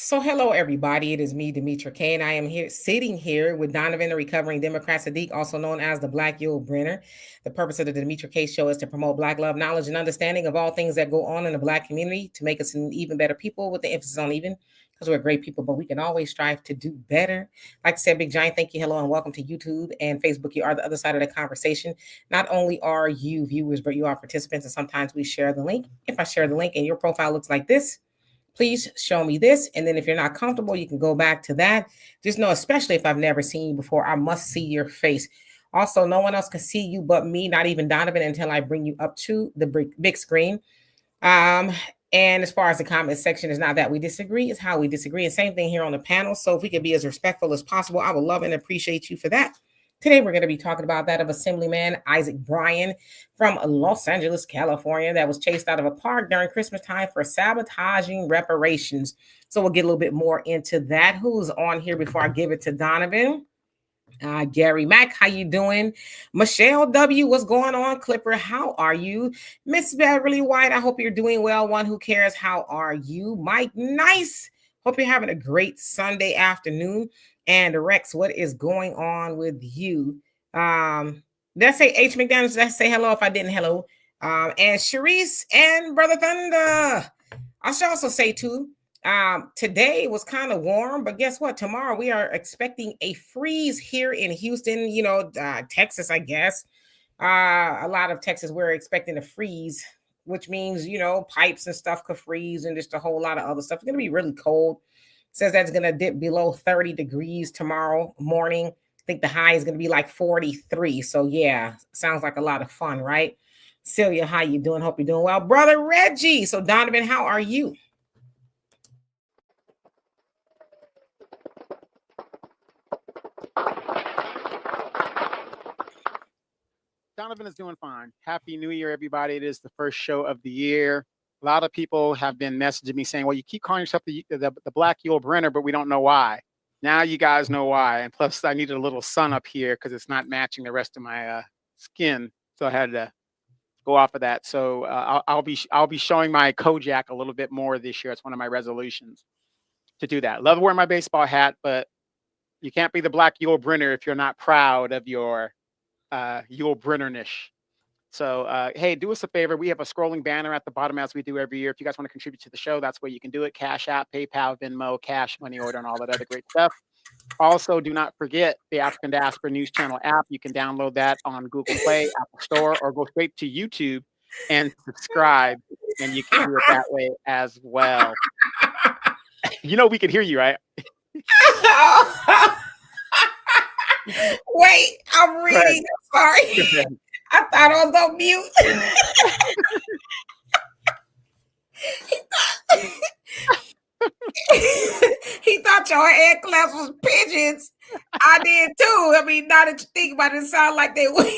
So, hello everybody. It is me, Demetra K, and I am here sitting here with Donovan, the recovering Democrat Sadiq, also known as the Black Yul Brenner. The purpose of the Demetra K show is to promote Black love, knowledge, and understanding of all things that go on in the Black community to make us an even better people, with the emphasis on even, because we're great people, but we can always strive to do better. Like I said, Big Giant, thank you, hello, and welcome to YouTube and Facebook. You are the other side of the conversation. Not only are you viewers, but you are participants, and sometimes we share the link. If I share the link and your profile looks like this, please show me this. And then if you're not comfortable, you can go back to that. Just know, especially if I've never seen you before, I must see your face. Also, no one else can see you but me, not even Donovan, until I bring you up to the big screen. Um, and as far as the comment section, is not that we disagree, it's how we disagree. And same thing here on the panel. So if we could be as respectful as possible, I would love and appreciate you for that. Today, we're going to be talking about that of Assemblyman Isaac Bryan from Los Angeles, California, that was chased out of a park during Christmas time for sabotaging reparations. So we'll get a little bit more into that. Who's on here before I give it to Donovan? Gary Mack, how you doing? Michelle W, what's going on? Clipper, how are you? Miss Beverly White, I hope you're doing well. One who cares, how are you? Mike Nice, hope you're having a great Sunday afternoon. And Rex, what is going on with you? Did I say H McDonald's? Did I say hello if I didn't? Hello. And Sharice and Brother Thunder. I should also say too, today was kind of warm, but guess what? Tomorrow we are expecting a freeze here in Houston, Texas, I guess. A lot of Texas, we're expecting a freeze, which means, pipes and stuff could freeze and just a whole lot of other stuff. It's going to be really cold. Says that's going to dip below 30 degrees tomorrow morning. I think the high is going to be like 43. So yeah, sounds like a lot of fun, right? Celia, how you doing? Hope you're doing well. Brother Reggie. So Donovan, how are you? Donovan is doing fine. Happy New Year, everybody. It is the first show of the year. A lot of people have been messaging me saying, well, you keep calling yourself the Black Yul Brenner, but we don't know why. Now you guys know why. And plus, I needed a little sun up here because it's not matching the rest of my skin. So I had to go off of that. So I'll be showing my Kojak a little bit more this year. It's one of my resolutions to do that. Love wearing my baseball hat, but you can't be the Black Yul Brenner if you're not proud of your Yul Brennerish. So, hey, do us a favor. We have a scrolling banner at the bottom as we do every year. If you guys want to contribute to the show, that's where you can do it. Cash App, PayPal, Venmo, Cash, Money Order, and all that other great stuff. Also, do not forget the African Diaspora News Channel app. You can download that on Google Play, Apple Store, or go straight to YouTube and subscribe. And you can do it that way as well. We can hear you, right? Wait, I'm reading. Sorry. I thought I was on mute. He thought your hand claps was pigeons. I did too. I mean, now that you think about it, it sounds like they would.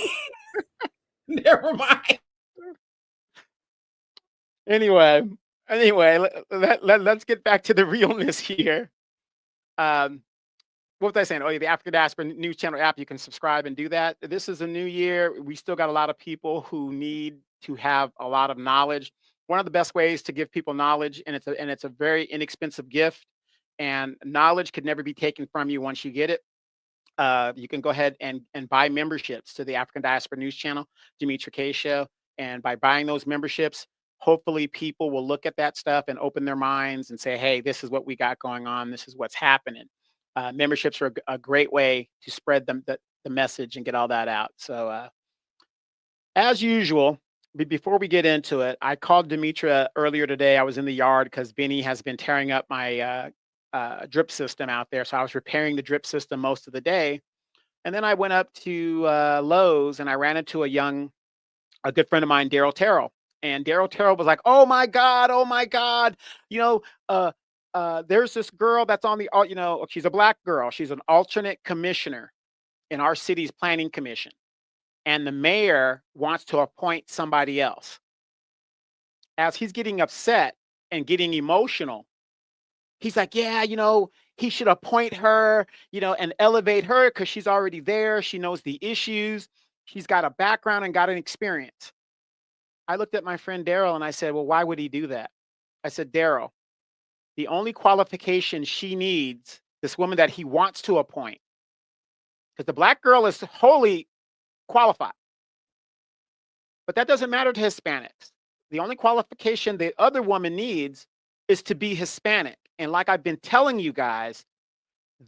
Never mind. Anyway, let's get back to the realness here. What was I saying? Oh, yeah, the African Diaspora News Channel app, you can subscribe and do that. This is a new year. We still got a lot of people who need to have a lot of knowledge. One of the best ways to give people knowledge, and it's a very inexpensive gift, and knowledge could never be taken from you once you get it. You can go ahead and buy memberships to the African Diaspora News Channel, Demetra K Show. And by buying those memberships, hopefully people will look at that stuff and open their minds and say, hey, this is what we got going on. This is what's happening. Memberships are a great way to spread the message and get all that out. So as usual, before we get into it, I called Demetra earlier today. I was in the yard because Benny has been tearing up my drip system out there. So I was repairing the drip system most of the day. And then I went up to Lowe's and I ran into a good friend of mine, Daryl Terrell. And Daryl Terrell was like, oh my God, there's this girl that's on she's a Black girl. She's an alternate commissioner in our city's planning commission. And the mayor wants to appoint somebody else. As he's getting upset and getting emotional, he's like, yeah, he should appoint her, and elevate her because she's already there. She knows the issues. She's got a background and got an experience. I looked at my friend Daryl and I said, well, why would he do that? I said, Daryl, The only qualification she needs, this woman that he wants to appoint, because the black girl is wholly qualified, but that doesn't matter to Hispanics. The only qualification the other woman needs is to be Hispanic. And like I've been telling you guys,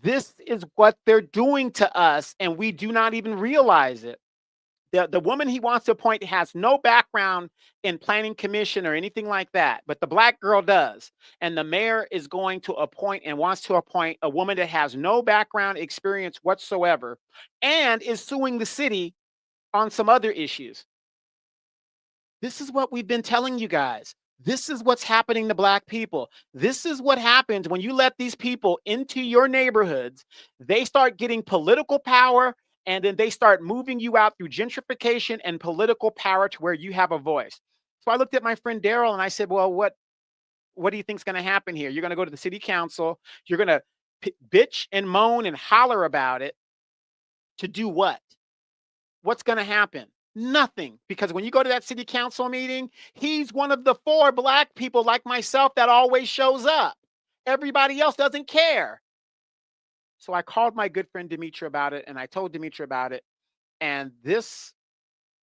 this is what they're doing to us, and we do not even realize it. The woman he wants to appoint has no background in planning commission or anything like that, but the black girl does. And the mayor is going to appoint and wants to appoint a woman that has no background experience whatsoever and is suing the city on some other issues. This is what we've been telling you guys. This is what's happening to black people. This is what happens when you let these people into your neighborhoods. They start getting political power, and then they start moving you out through gentrification and political power to where you have a voice. So I looked at my friend Daryl and I said, well, what do you think is going to happen here? You're going to go to the city council. You're going to bitch and moan and holler about it to do what? What's going to happen? Nothing. Because when you go to that city council meeting, he's one of the 4 black people like myself that always shows up. Everybody else doesn't care. So I called my good friend Demetra about it, and I told Demetra about it. And this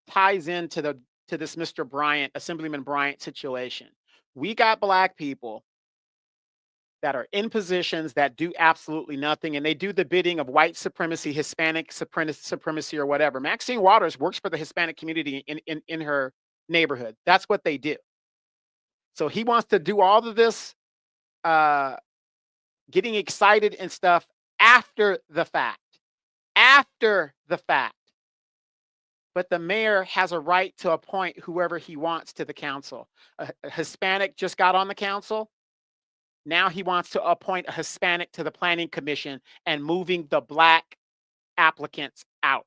ties into this Mr. Bryant, Assemblyman Bryant situation. We got black people that are in positions that do absolutely nothing, and they do the bidding of white supremacy, Hispanic supremacy, or whatever. Maxine Waters works for the Hispanic community in her neighborhood. That's what they do. So he wants to do all of this getting excited and stuff after the fact. After the fact. But the mayor has a right to appoint whoever he wants to the council. A Hispanic just got on the council. Now he wants to appoint a Hispanic to the planning commission and moving the black applicants out.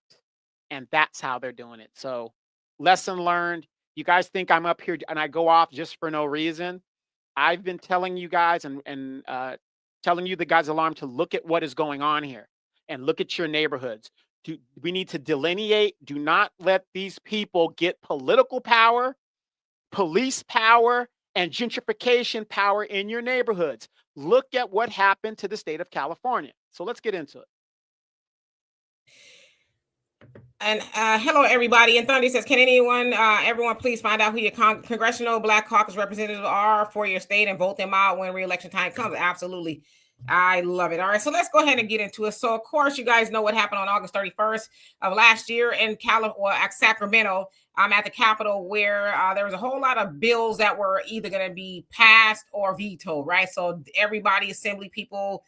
And that's how they're doing it. So lesson learned. You guys think I'm up here and I go off just for no reason. I've been telling you guys and telling you the guys alarm to look at what is going on here and look at your neighborhoods. We need to delineate. Do not let these people get political power, police power, and gentrification power in your neighborhoods. Look at what happened to the state of California. So let's get into it. And hello, everybody. And Thundy says, can everyone please find out who your Congressional Black Caucus representatives are for your state and vote them out when re-election time comes? Absolutely. I love it. All right, so let's go ahead and get into it. So, of course, you guys know what happened on August 31st of last year in Sacramento, at the Capitol, where there was a whole lot of bills that were either going to be passed or vetoed, right? So everybody, assembly people,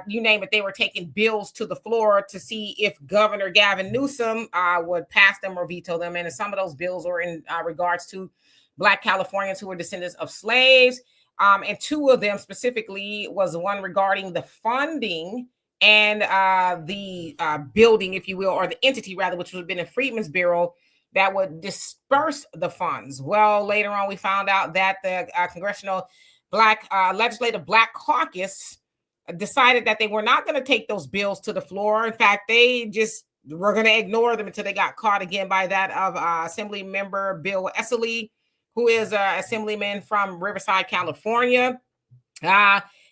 you name it, they were taking bills to the floor to see if Governor Gavin Newsom would pass them or veto them. And some of those bills were in regards to Black Californians who were descendants of slaves. And 2 of them specifically was one regarding the funding and the building, if you will, or the entity rather, which would have been a Freedmen's Bureau that would disperse the funds. Well, later on, we found out that the Congressional Legislative Black Caucus decided that they were not going to take those bills to the floor. In fact, they just were going to ignore them until they got caught again by that of Assembly Member Bill Esseley, who is an assemblyman from Riverside, California.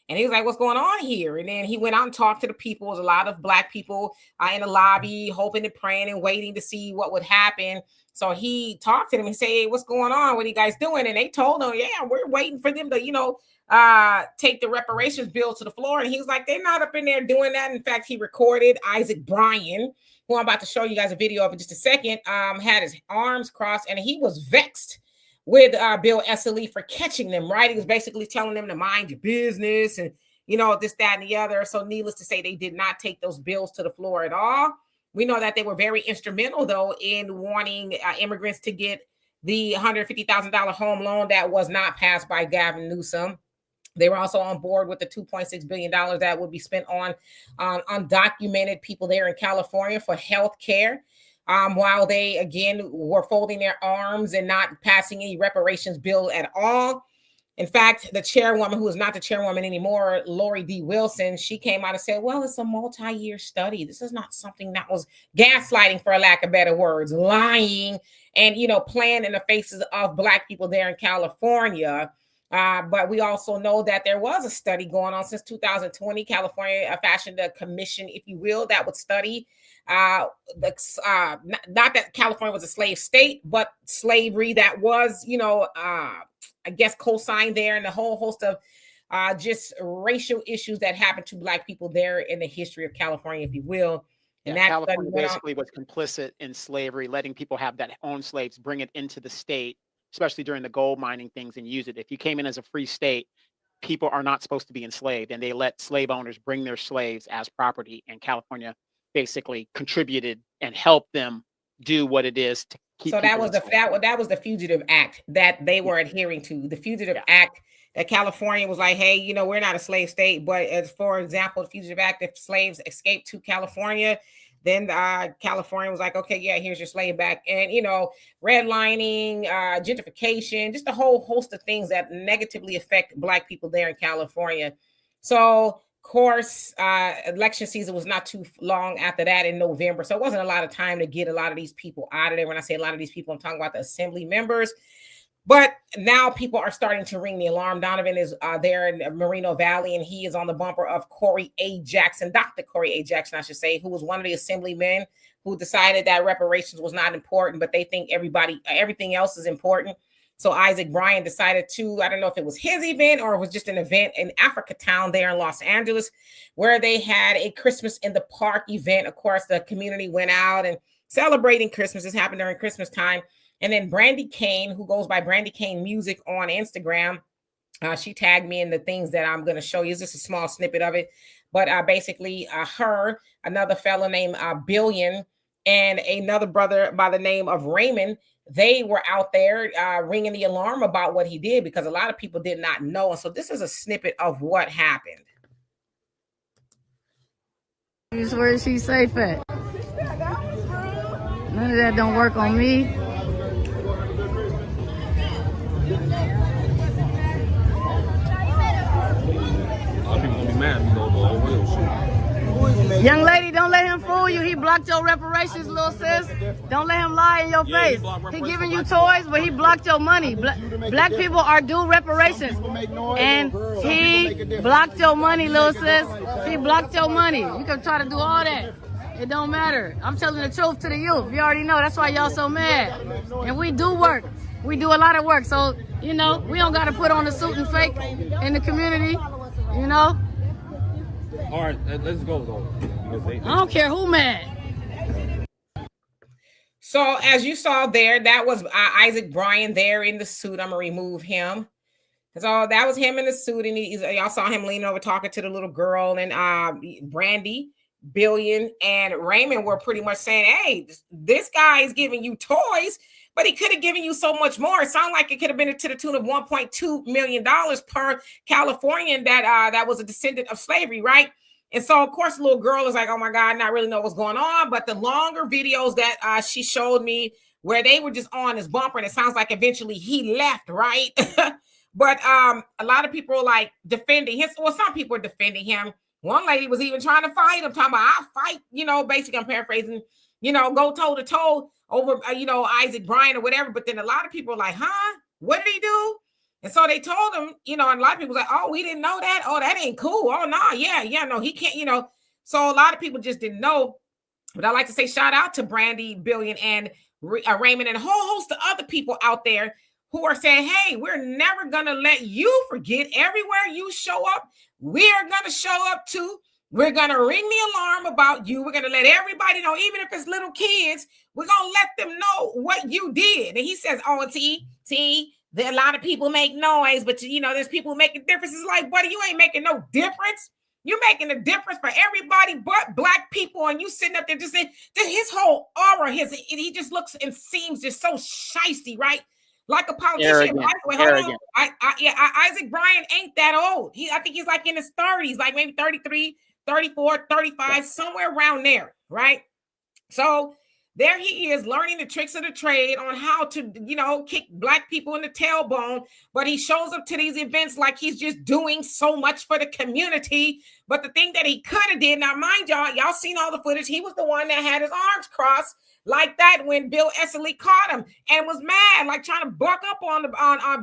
And he was like, what's going on here? And then he went out and talked to the people. There was a lot of Black people in the lobby, hoping and praying and waiting to see what would happen. So he talked to them and said, hey, what's going on? What are you guys doing? And they told him, yeah, we're waiting for them to, take the reparations bill to the floor. And he was like, they're not up in there doing that. In fact, he recorded Isaac Bryan, who I'm about to show you guys a video of in just a second, had his arms crossed, and he was vexed with Bill Esseley for catching them, right? He was basically telling them to mind your business and, this, that, and the other. So needless to say, they did not take those bills to the floor at all. We know that they were very instrumental, though, in wanting immigrants to get the $150,000 home loan that was not passed by Gavin Newsom. They were also on board with the $2.6 billion that would be spent on undocumented people there in California for health care. While they, again, were folding their arms and not passing any reparations bill at all. In fact, the chairwoman, who is not the chairwoman anymore, Lori D. Wilson, she came out and said, well, it's a multi-year study. This is not something that was gaslighting, for lack of better words, lying and, playing in the faces of Black people there in California. But we also know that there was a study going on since 2020. California fashioned a commission, if you will, that would study not that California was a slave state, but slavery that was, I guess, co-signed there, and a whole host of just racial issues that happened to Black people there in the history of California, if you will. And Yeah, that study California went on. basically was complicit in slavery, letting people have that own slaves, bring it into the state, especially during the gold mining things, and use it. If you came in as a free state, people are not supposed to be enslaved, and they let slave owners bring their slaves as property. And California basically contributed and helped them do what it is to keep. So that people was the Fugitive Act that they were adhering to. The Fugitive Act that California was like, hey, we're not a slave state, but as for example, the Fugitive Act, if slaves escaped to California, then California was like, okay, yeah, here's your slave back. And, redlining, gentrification, just a whole host of things that negatively affect Black people there in California. So, of course, election season was not too long after that in November. So it wasn't a lot of time to get a lot of these people out of there. When I say a lot of these people, I'm talking about the assembly members. But now people are starting to ring the alarm. Donovan is there in Moreno Valley, and he is on the bumper of Corey A. Jackson, Dr. Corey A. Jackson, I should say, who was one of the assemblymen who decided that reparations was not important, but they think everything else is important. So Isaac Bryan decided to, I don't know if it was his event or it was just an event in Africa Town there in Los Angeles, where they had a Christmas in the Park event. Of course, the community went out and celebrating Christmas. This happened during Christmas time. And then Brandy Kane, who goes by Brandy Kane Music on Instagram, she tagged me in the things that I'm going to show you. It's just a small snippet of it. But basically, her, another fellow named Billion, and another brother by the name of Raymond, they were out there ringing the alarm about what he did, because a lot of people did not know. And so this is a snippet of what happened. Where is she safe at? None of that don't work on me. Young lady, don't let him fool you. He blocked your reparations, little sis. Don't let him lie in your face. He giving you toys, but he blocked your money. Black people are due reparations. And he blocked your money, little sis. He blocked your money. You can try to do all that. It don't matter. I'm telling the truth to the youth. You already know. That's why y'all so mad. And we do work. We do a lot of work. So, we don't got to put on a suit and fake in the community, All right, let's go, though. I don't care who mad. So as you saw there, that was Isaac Bryan there in the suit. I'm going to remove him. So that was him in the suit. And y'all saw him leaning over talking to the little girl. And Brandy, Billion, and Raymond were pretty much saying, hey, this guy is giving you toys, but he could have given you so much more. It sounded like it could have been to the tune of $1.2 million per Californian that was a descendant of slavery, right? And so, of course, the little girl is like, oh, my God, I not really know what's going on. But the longer videos that she showed me where they were just on his bumper, and it sounds like eventually he left, right? But a lot of people are like defending him. Well, some people are defending him. One lady was even trying to fight him, talking about, I'll fight, basically I'm paraphrasing, go toe to toe over, Isaac Bryan or whatever. But then a lot of people are like, huh? What did he do? And so they told him, and a lot of people was like, oh, we didn't know that. Oh, that ain't cool. Oh, no, no, he can't, So a lot of people just didn't know. But I like to say shout out to Brandy, Billion, and Raymond, and a whole host of other people out there who are saying, hey, we're never going to let you forget. Everywhere you show up, we are going to show up too. We're going to ring the alarm about you. We're going to let everybody know, even if it's little kids, we're going to let them know what you did. And he says, oh, a lot of people make noise, but there's people making differences. Like, buddy, you ain't making no difference. You're making a difference for everybody but Black people. And you sitting up there just saying, his whole aura, he just looks and seems just so shiesty, right? Like a politician. Arrogant. Isaac Bryan ain't that old. I think he's like in his 30s, like maybe 33, 34, 35, somewhere around there, right? So there he is learning the tricks of the trade on how to, kick Black people in the tailbone. But he shows up to these events like he's just doing so much for the community. But the thing that he could have did, now mind y'all seen all the footage. He was the one that had his arms crossed, like that when Bill Esseley caught him and was mad, like trying to buck up on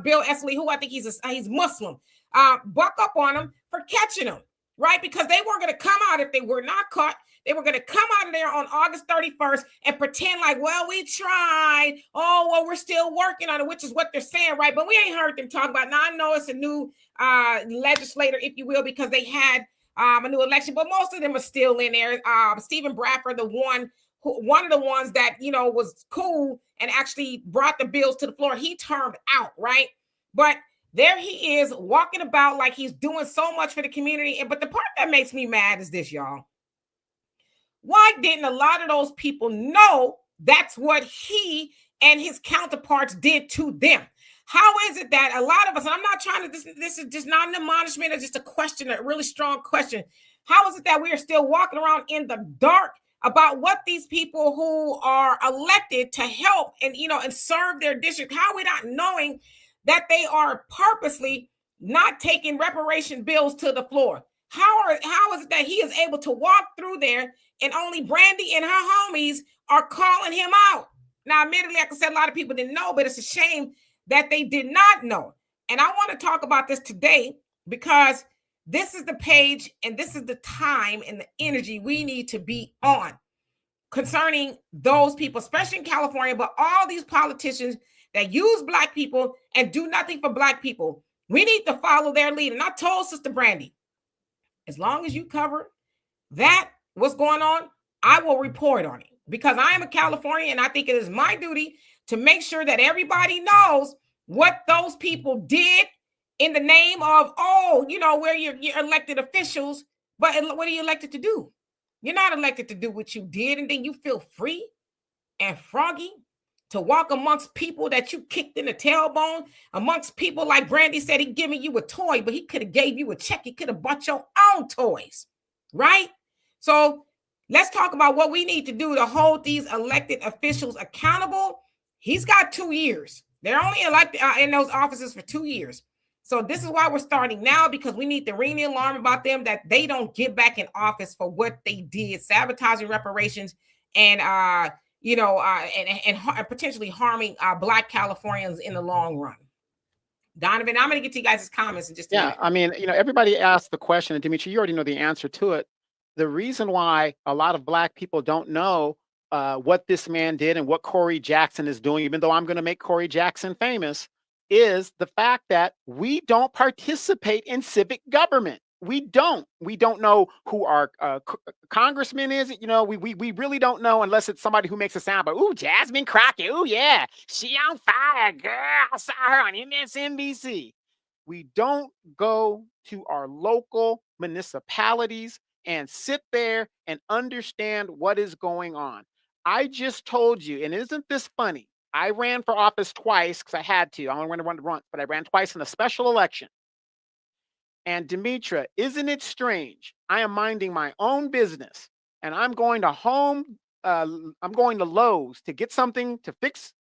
Bill Esseley, who I think he's Muslim, buck up on him for catching him, right? Because they weren't going to come out if they were not caught. They were going to come out of there on August 31st and pretend like, well, we tried. Oh, well, we're still working on it, which is what they're saying, right? But we ain't heard them talk about it. Now, I know it's a new legislator, if you will, because they had a new election, but most of them are still in there. Stephen Bradford, one of the ones that, you know, was cool and actually brought the bills to the floor, he turned out, right? But there he is walking about like he's doing so much for the community. But the part that makes me mad is this, y'all. Why didn't a lot of those people know that's what he and his counterparts did to them? How is it that a lot of us, and I'm not trying to, this is just not an admonishment, it's just a question, a really strong question. How is it that we are still walking around in the dark about what these people who are elected to help and, you know, and serve their district, how are we not knowing that they are purposely not taking reparation bills to the floor? How is it that he is able to walk through there and only Brandy and her homies are calling him out? Now, admittedly, like I said, a lot of people didn't know, but it's a shame that they did not know. And I want to talk about this today because this is the page and this is the time and the energy we need to be on concerning those people, especially in California, but all these politicians that use Black people and do nothing for Black people. We need to follow their lead. And I told Sister Brandy, as long as you cover that, what's going on, I will report on it because I am a Californian and I think it is my duty to make sure that everybody knows what those people did in the name of, oh, you know, where you're elected officials, but what are you elected to do? You're not elected to do what you did and then you feel free and froggy to walk amongst people that you kicked in the tailbone, amongst people like Brandy said he giving you a toy, but he could have gave you a check. He could have bought your own toys, right? So let's talk about what we need to do to hold these elected officials accountable. He's got 2 years. They're only elected in those offices for 2 years. So this is why we're starting now, because we need to ring the alarm about them that they don't get back in office for what they did, sabotaging reparations and and potentially harming Black Californians in the long run. Donovan, I'm going to get to you guys' comments in just a minute. I mean, you know, everybody asked the question, and Dimitri, you already know the answer to it. The reason why a lot of Black people don't know what this man did and what Corey Jackson is doing, even though I'm going to make Corey Jackson famous, is the fact that we don't participate in civic government. We don't know who our congressman is. You know, we really don't know unless it's somebody who makes a sound. But ooh, Jasmine Crockett. Ooh, yeah, she on fire, girl. I saw her on MSNBC. We don't go to our local municipalities and sit there and understand what is going on. I just told you, and isn't this funny? I ran for office twice because I had to. I only ran once, but I ran twice in a special election. And Demetra, isn't it strange? I am minding my own business and I'm going to Lowe's to get something to fix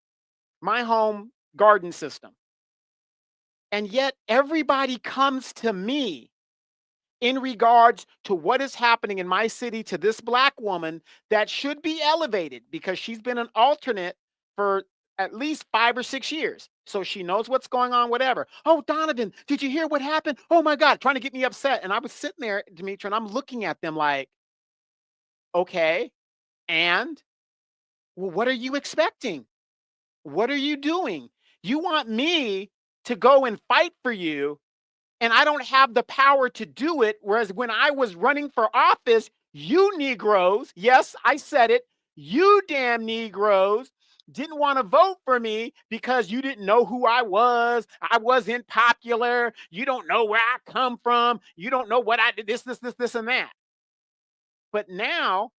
my home garden system. And yet everybody comes to me in regards to what is happening in my city to this Black woman that should be elevated because she's been an alternate for at least 5 or 6 years. So she knows what's going on, whatever. Oh, Donovan, did you hear what happened? Oh my God, trying to get me upset. And I was sitting there, Demetra, and I'm looking at them like, okay, and well, what are you expecting? What are you doing? You want me to go and fight for you, and I don't have the power to do it. Whereas when I was running for office, you Negroes, yes, I said it, you damn Negroes, didn't want to vote for me because you didn't know who I was. I wasn't popular. You don't know where I come from. You don't know what I did, this, and that. But now,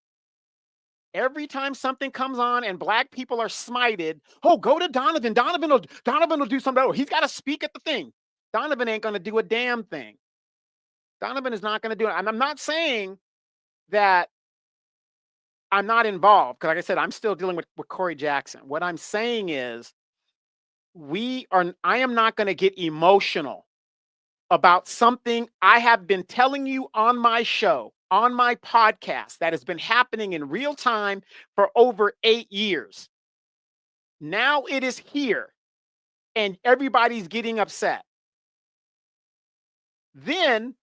every time something comes on and Black people are smited, oh, go to Donovan. Donovan will do something. Oh, he's got to speak at the thing. Donovan ain't going to do a damn thing. Donovan is not going to do it. And I'm not saying that I'm not involved, because like I said, I'm still dealing with Corey Jackson. What I'm saying is I am not going to get emotional about something I have been telling you on my show, on my podcast, that has been happening in real time for over 8 years. Now it is here, and everybody's getting upset. Then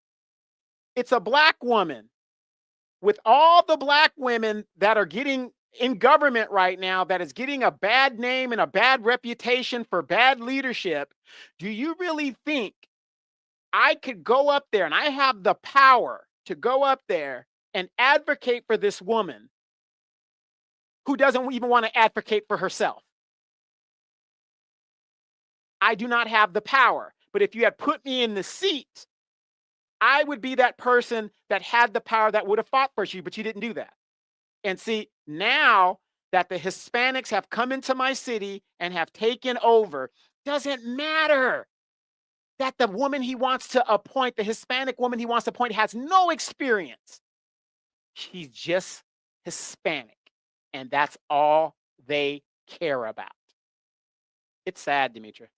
it's a black woman, with all the black women that are getting in government right now, that is getting a bad name and a bad reputation for bad leadership. Do you really think I could go up there, and I have the power to go up there and advocate for this woman who doesn't even want to advocate for herself? I do not have the power. But if you had put me in the seat, I would be that person that had the power that would have fought for you, but you didn't do that. And see, now that the Hispanics have come into my city and have taken over, doesn't matter that the woman he wants to appoint, the Hispanic woman he wants to appoint, has no experience. She's just Hispanic, and that's all they care about. It's sad, Demetra.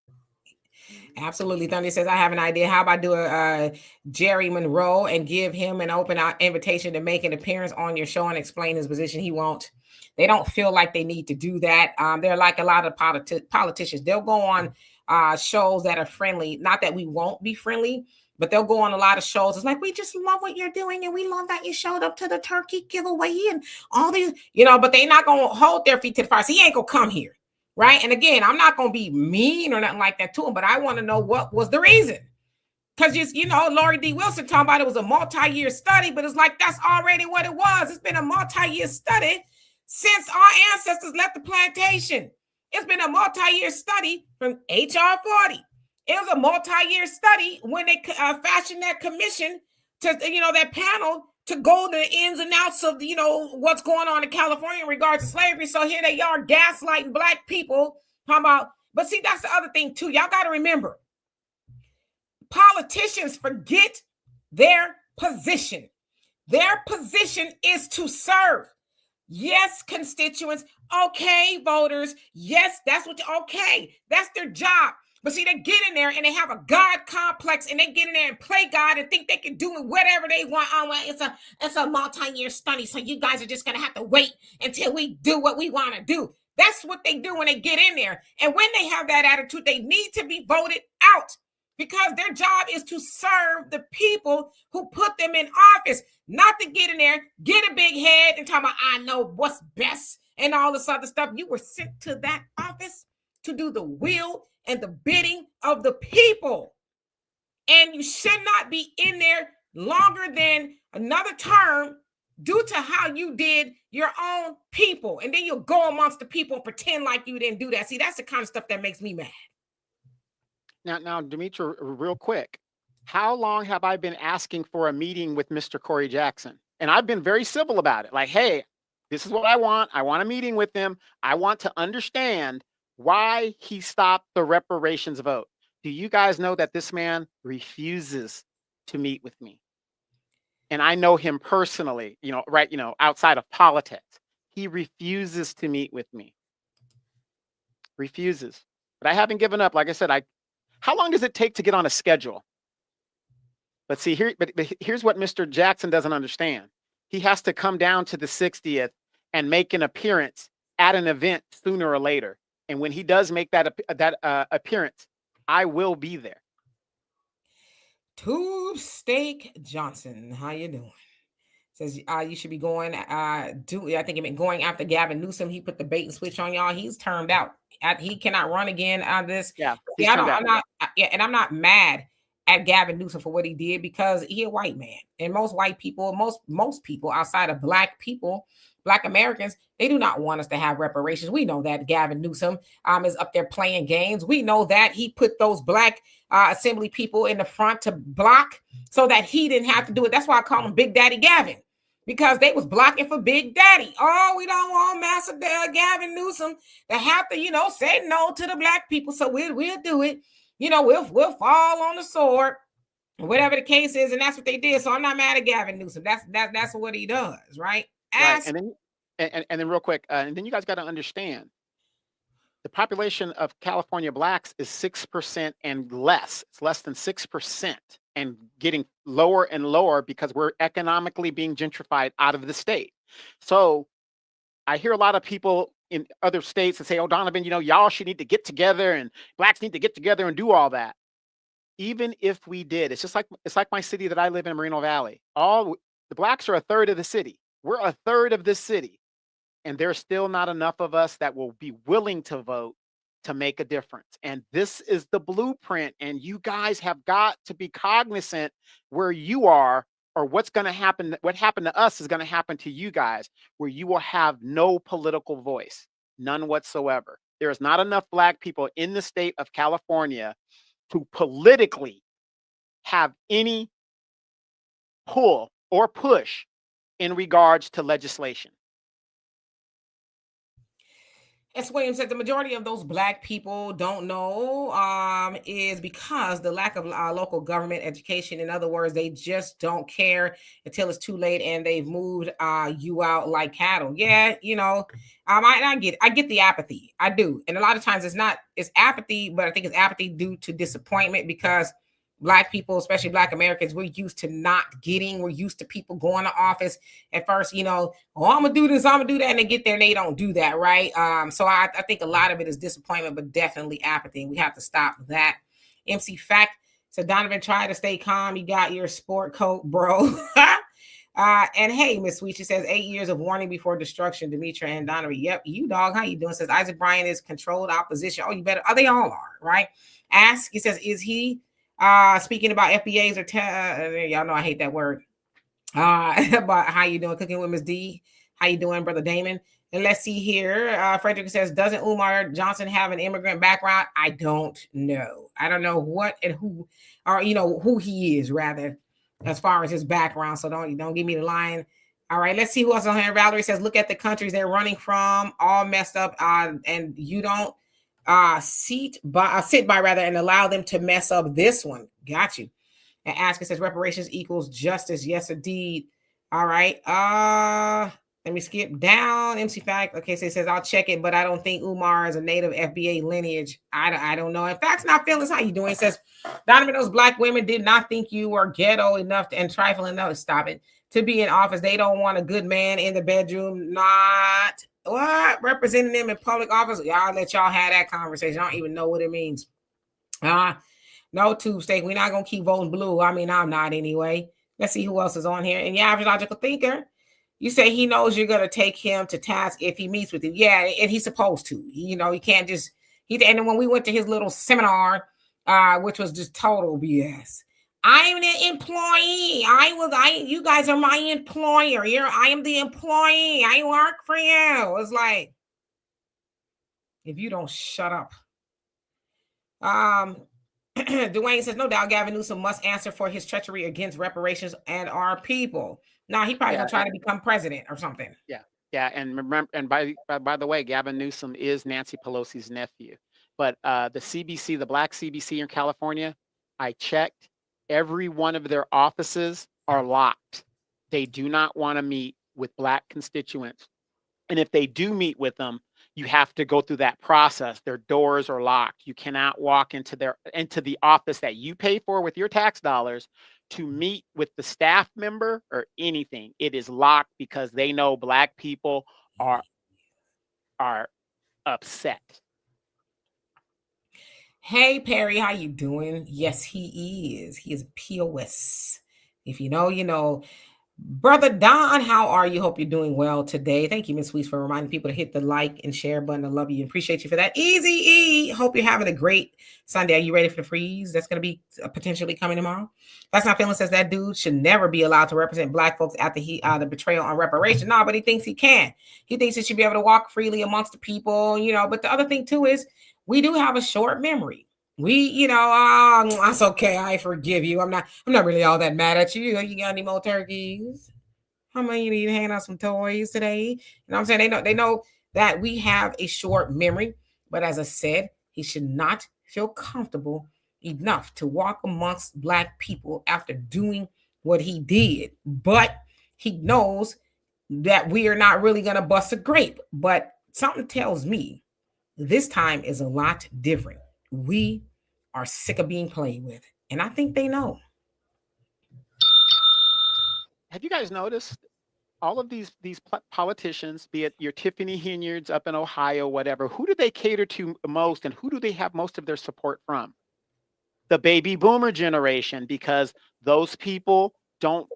Absolutely. Thunder says, I have an idea. How about do a Jerry Monroe and give him an open invitation to make an appearance on your show and explain his position? He won't. They don't feel like they need to do that. They're like a lot of politicians. They'll go on shows that are friendly. Not that we won't be friendly, but they'll go on a lot of shows. It's like, we just love what you're doing, and we love that you showed up to the turkey giveaway and all these, but they're not going to hold their feet to the fire. So he ain't going to come here. Right. And again, I'm not going to be mean or nothing like that to him, but I want to know what was the reason. Because, Lori D. Wilson talking about it was a multi-year study, but it's like, that's already what it was. It's been a multi-year study since our ancestors left the plantation. It's been a multi-year study from HR 40. It was a multi-year study when they fashioned that commission to, that panel to go to the ins and outs of, what's going on in California in regards to slavery. So here they are gaslighting black people. But see, that's the other thing too. Y'all got to remember, politicians forget their position. Their position is to serve. Yes, constituents. Okay, voters. Yes, that's that's their job. But see, they get in there and they have a God complex, and they get in there and play God and think they can do whatever they want. It's a multi-year study, so you guys are just going to have to wait until we do what we want to do. That's what they do when they get in there. And when they have that attitude, they need to be voted out, because their job is to serve the people who put them in office, not to get in there, get a big head and talk about, I know what's best and all this other stuff. You were sent to that office to do the will and the bidding of the people. And you should not be in there longer than another term due to how you did your own people. And then you'll go amongst the people and pretend like you didn't do that. See, that's the kind of stuff that makes me mad. Now, Demetra, real quick, how long have I been asking for a meeting with Mr. Corey Jackson? And I've been very civil about it. Like, hey, this is what I want. I want a meeting with him. I want to understand why he stopped the reparations vote. Do you guys know that this man refuses to meet with me? And I know him personally, outside of politics. He refuses to meet with me. Refuses. But I haven't given up. Like I said, how long does it take to get on a schedule? But see, here's what Mr. Jackson doesn't understand. He has to come down to the 60th and make an appearance at an event sooner or later. And when he does make that appearance, I will be there. Tube Steak Johnson, how you doing? Says you should be going. I think he meant going after Gavin Newsom. He put the bait and switch on y'all. He's turned out. He cannot run again on this. Yeah, I'm not mad at Gavin Newsom for what he did, because he a white man, and most white people, most people outside of black people, Black Americans, they do not want us to have reparations. We know that Gavin Newsom is up there playing games. We know that he put those black assembly people in the front to block so that he didn't have to do it. That's why I call him Big Daddy Gavin, because they was blocking for Big Daddy. Oh, we don't want Master Gavin Newsom to have to, say no to the black people. So we'll do it. We'll fall on the sword, whatever the case is, and that's what they did. So I'm not mad at Gavin Newsom. That's what he does, right? Right. And then real quick, and then you guys got to understand, The population of California blacks is 6% and less. It's less than 6% and getting lower and lower because we're economically being gentrified out of the state. So I hear a lot of people in other states that say, oh, Donovan, y'all should need to get together and blacks need to get together and do all that. Even if we did, it's like my city that I live in, Moreno Valley. All the blacks are a third of the city. We're a third of this city. And there's still not enough of us that will be willing to vote to make a difference. And this is the blueprint. And you guys have got to be cognizant where you are, or what's going to happen. What happened to us is going to happen to you guys, where you will have no political voice, none whatsoever. There is not enough black people in the state of California to politically have any pull or push in regards to legislation. S. Williams said the majority of those black people don't know is because the lack of local government education. In other words, they just don't care until it's too late and they've moved you out like cattle. Yeah, I get the apathy. I do. And a lot of times it's apathy, but I think it's apathy due to disappointment because Black people, especially Black Americans, we're used to people going to office at first, oh, I'm going to do this, I'm going to do that. And they get there and they don't do that, right? So I think a lot of it is disappointment, but definitely apathy. And we have to stop that. MC Fact, so Donovan, try to stay calm. You got your sport coat, bro. And hey, Miss Sweet, she says 8 years of warning before destruction, Demetra and Donovan. Yep, you dog, how you doing? Says Isaac Bryan is controlled opposition. Oh, you better. Oh, they all are, right? Ask, he says, is he speaking about FBAs or y'all know I hate that word. But how you doing? Cooking with Miss D. How you doing, Brother Damon? And let's see here. Frederick says, doesn't Umar Johnson have an immigrant background? I don't know. I don't know what and who, or who he is, rather, as far as his background. So don't give me the line. All right, let's see who else on here. Valerie says, look at the countries they're running from, all messed up, and you don't sit by rather and allow them to mess up this one. Got you. And Asker says reparations equals justice. Yes, indeed. All right. Let me skip down. MC Fact. Okay, so it says I'll check it, but I don't think Umar is a native FBA lineage. I don't know. In fact, not feelings. How you doing? It says Donovan, those Black women did not think you were ghetto enough and trifling enough. Stop it. To be in office, they don't want a good man in the bedroom. Not what representing them in public office. Y'all let y'all have that conversation. I don't even know what it means. No tube steak. We're not gonna keep voting blue. I mean, I'm not anyway. Let's see who else is on here. And your average logical thinker, you say he knows you're gonna take him to task if he meets with you. Yeah, and he's supposed to. He can't just. And when we went to his little seminar, which was just total BS. I'm the employee. You guys are my employer. I am the employee. I work for you. It's like, if you don't shut up. Dwayne says, no doubt Gavin Newsom must answer for his treachery against reparations and our people. Now he probably gonna try to become president or something. Yeah. And remember, and by the way, Gavin Newsom is Nancy Pelosi's nephew. But the CBC, the Black CBC in California, I checked. Every one of their offices are locked. They do not want to meet with Black constituents. And if they do meet with them, you have to go through that process. Their doors are locked. You cannot walk into the office that you pay for with your tax dollars to meet with the staff member or anything. It is locked because they know Black people are upset. Hey, Perry, how you doing? Yes, he is. He is a POS. If you know, you know. Brother Don, how are you? Hope you're doing well today. Thank you, Miss Weiss, for reminding people to hit the like and share button. I love you and appreciate you for that. Easy E. Hope you're having a great Sunday. Are you ready for the freeze? That's going to be potentially coming tomorrow. That's Not Feeling says that dude should never be allowed to represent Black folks after the betrayal on reparation. No, but he thinks he can. He thinks he should be able to walk freely amongst the people, But the other thing, too, is we do have a short memory. That's okay. I forgive you. I'm not really all that mad at you. You got any more turkeys? How many you need to hand out some toys today? You know what I'm saying? They know that we have a short memory, but as I said, he should not feel comfortable enough to walk amongst Black people after doing what he did. But he knows that we are not really going to bust a grape. But something tells me This time is a lot different. We are sick of being played with, and I think they know. Have you guys noticed all of these politicians, be it your Tiffany Henyards up in Ohio, whatever, who do they cater to most, and who do they have most of their support from? The baby boomer generation, because those people don't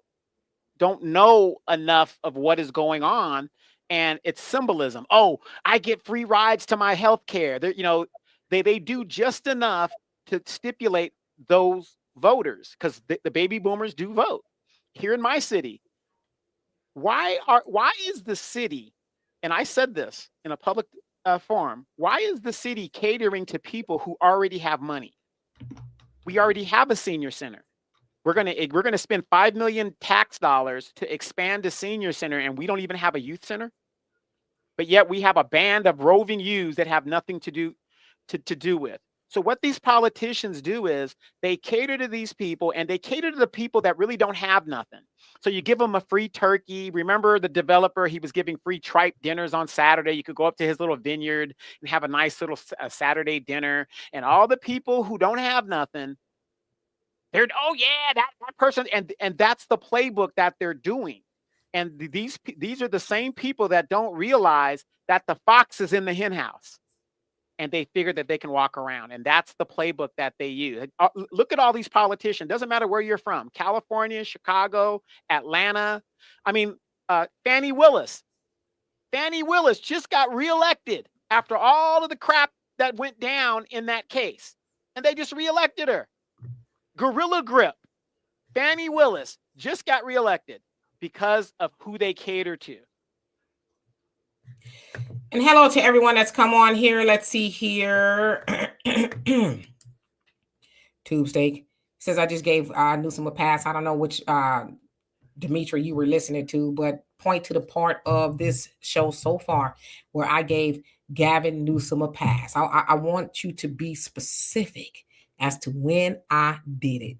know enough of what is going on, and it's symbolism. Oh, I get free rides to my health care. They do just enough to stipulate those voters, because the baby boomers do vote. Here in my city, why is the city, and I said this in a public forum, why is the city catering to people who already have money? We already have a senior center. We're gonna spend $5 million tax dollars to expand the senior center, and we don't even have a youth center. But yet we have a band of roving youths that have nothing to do with. So what these politicians do is they cater to these people, and they cater to the people that really don't have nothing. So you give them a free turkey. Remember the developer, he was giving free tripe dinners on Saturday. You could go up to his little vineyard and have a nice little Saturday dinner. And all the people who don't have nothing, they're, oh yeah, that person. And that's the playbook that they're doing. And these are the same people that don't realize that the fox is in the hen house. And they figure that they can walk around. And that's the playbook that they use. Look at all these politicians. Doesn't matter where you're from. California, Chicago, Atlanta. I mean, Fannie Willis. Fannie Willis just got reelected after all of the crap that went down in that case. And they just reelected her. Gorilla Grip. Fannie Willis just got reelected because of who they cater to. And hello to everyone that's come on here. Let's see here. Tube Steak says, I just gave Newsom a pass. I don't know which Demetri you were listening to, but point to the part of this show so far where I gave Gavin Newsom a pass. I want you to be specific as to when I did it.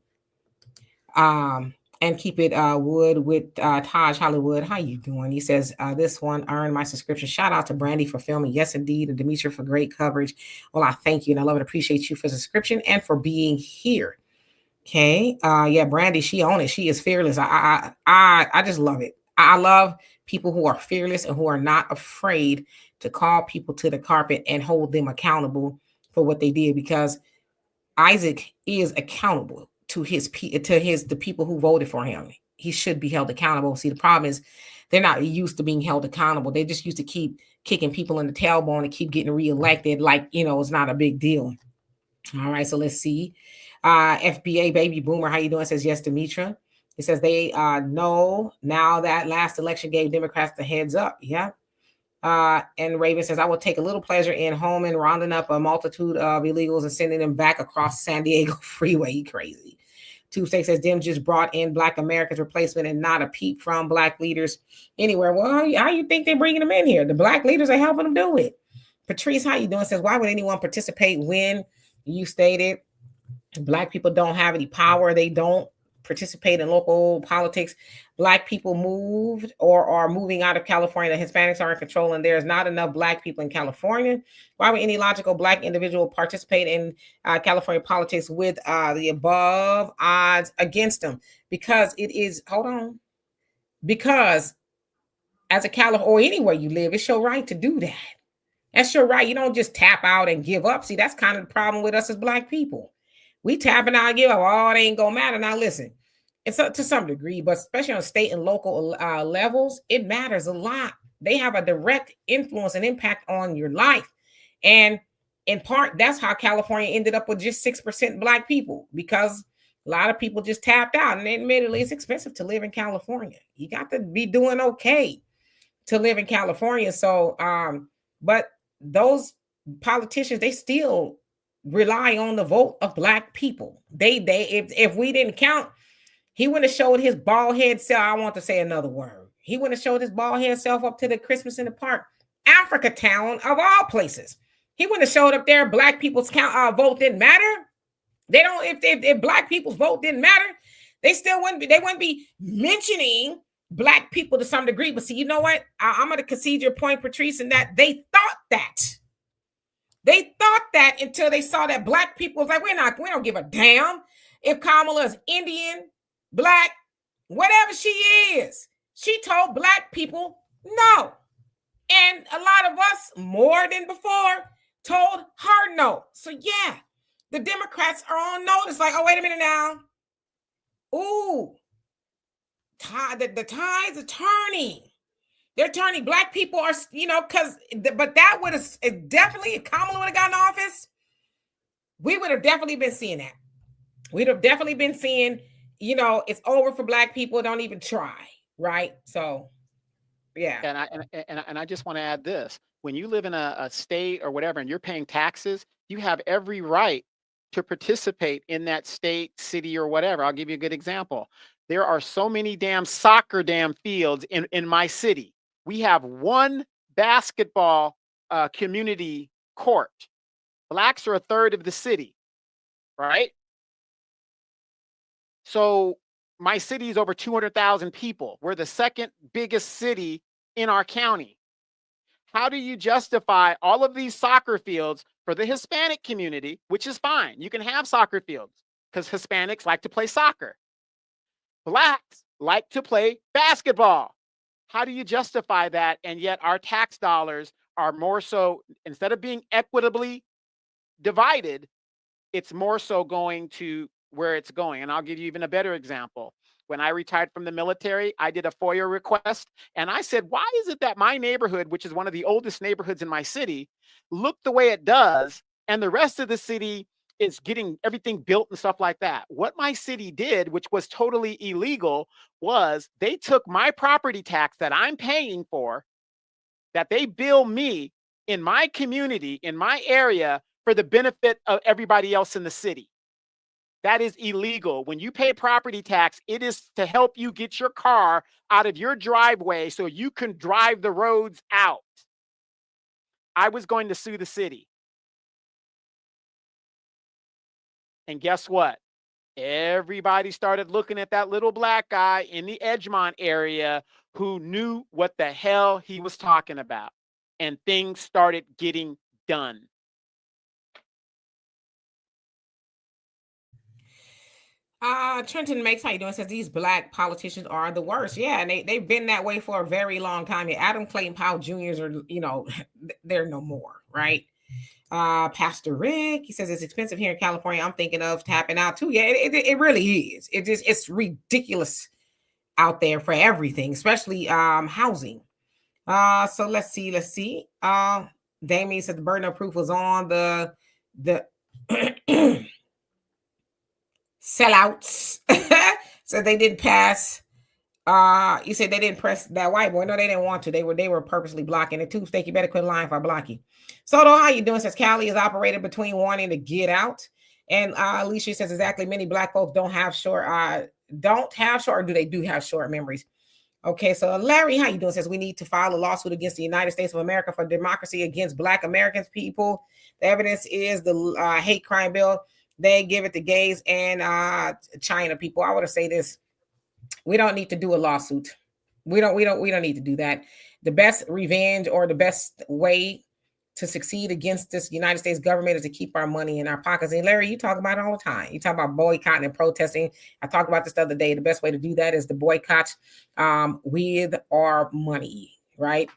And keep it wood with Taj Hollywood. How you doing? He says, this one earned my subscription. Shout out to Brandy for filming. Yes, indeed. And Demetri for great coverage. Well, I thank you. And I love and appreciate you for the subscription and for being here. Okay. Yeah, Brandy, she on it. She is fearless. I just love it. I love people who are fearless and who are not afraid to call people to the carpet and hold them accountable for what they did, because Isaac is accountable to the people who voted for him. He should be held accountable. See, the problem is they're not used to being held accountable. They just used to keep kicking people in the tailbone and keep getting reelected like, it's not a big deal. All right, so let's see. FBA Baby Boomer, how you doing? Says, yes, Demetri. It says they know now that last election gave Democrats the heads up. Yeah. And Raven says, I will take a little pleasure in Holman rounding up a multitude of illegals and sending them back across San Diego freeway. You crazy. Tuesday says, Dem just brought in Black America's replacement and not a peep from Black leaders anywhere. Well, how you think they're bringing them in here? The Black leaders are helping them do it. Patrice, how you doing? Says, why would anyone participate when you stated Black people don't have any power? They don't participate in local politics. Black people moved or are moving out of California. The Hispanics are in control, and there's not enough Black people in California. Why would any logical Black individual participate in California politics with the above odds against them? Because it is, because as a California or anywhere you live, it's your right to do that. That's your right. You don't just tap out and give up. See, that's kind of the problem with us as Black people. We tapping out and give up. Oh, it ain't gonna matter. Now listen, it's to some degree, but especially on state and local levels, it matters a lot. They have a direct influence and impact on your life. And in part, that's how California ended up with just 6% Black people, because a lot of people just tapped out. And admittedly, it's expensive to live in California. You got to be doing okay to live in California. So, but those politicians, they still rely on the vote of Black people. If we didn't count, he wouldn't have showed his bald head self. I want to say another word. He wouldn't have showed his bald head self up to the Christmas in the Park, Africa town of all places. He wouldn't have showed up there. Black people's vote didn't matter. They don't. If Black people's vote didn't matter, they still wouldn't be. They wouldn't be mentioning Black people to some degree. But see, you know what? I'm going to concede your point, Patrice, in that they thought that. They thought that until they saw that black people was like, we don't give a damn if Kamala is Indian, black, whatever she is. She told black people no. And a lot of us, more than before, told her no. So yeah, the Democrats are on notice. Like, oh, wait a minute now. Ooh, the tides are turning. They're turning. Black people are, but that would have definitely, if Kamala would have gotten office, we would have definitely been seeing that. We'd have definitely been seeing, it's over for black people. Don't even try, right? So, yeah. And I just want to add this: when you live in a state or whatever, and you're paying taxes, you have every right to participate in that state, city, or whatever. I'll give you a good example. There are so many soccer fields in my city. We have one basketball community court. Blacks are a third of the city, right? So my city is over 200,000 people. We're the second biggest city in our county. How do you justify all of these soccer fields for the Hispanic community, which is fine? You can have soccer fields because Hispanics like to play soccer. Blacks like to play basketball. How do you justify that? And yet our tax dollars are more so, instead of being equitably divided, it's more so going to where it's going. And I'll give you even a better example. When I retired from the military, I did a FOIA request. And I said, why is it that my neighborhood, which is one of the oldest neighborhoods in my city, look the way it does, and the rest of the city is getting everything built and stuff like that? What my city did, which was totally illegal, was they took my property tax that I'm paying for, that they bill me in my community, in my area, for the benefit of everybody else in the city. That is illegal. When you pay property tax, it is to help you get your car out of your driveway so you can drive the roads out. I was going to sue the city. And guess what? Everybody started looking at that little black guy in the Edgemont area who knew what the hell he was talking about. And things started getting done. Trenton Makes, how you doing? Says these black politicians are the worst. Yeah, and they've been that way for a very long time. Yeah, Adam Clayton Powell Jr.'s are, they're no more, right? Pastor Rick, he says it's expensive here in California. I'm thinking of tapping out too. Yeah, it really is. It's ridiculous out there for everything, especially housing. So let's see. Damien said the burden of proof was on the sellouts. So they didn't pass. You said they didn't press that white boy. No, they didn't want to. They were purposely blocking it too. Steak, you better quit lying if I block you. Soto, how you doing? Says Cali is operated between wanting to get out. And Alicia says exactly, many black folks don't have short, or do they do have short memories? Okay, so Larry, how you doing? Says we need to file a lawsuit against the United States of America for democracy against black Americans people. The evidence is the hate crime bill. They give it to gays and China people. I want to say this. We don't need to do a lawsuit. We don't need to do that. The best revenge or the best way to succeed against this United States government is to keep our money in our pockets. And Larry, you talk about it all the time. You talk about boycotting and protesting. I talked about this the other day. The best way to do that is to boycott with our money, right?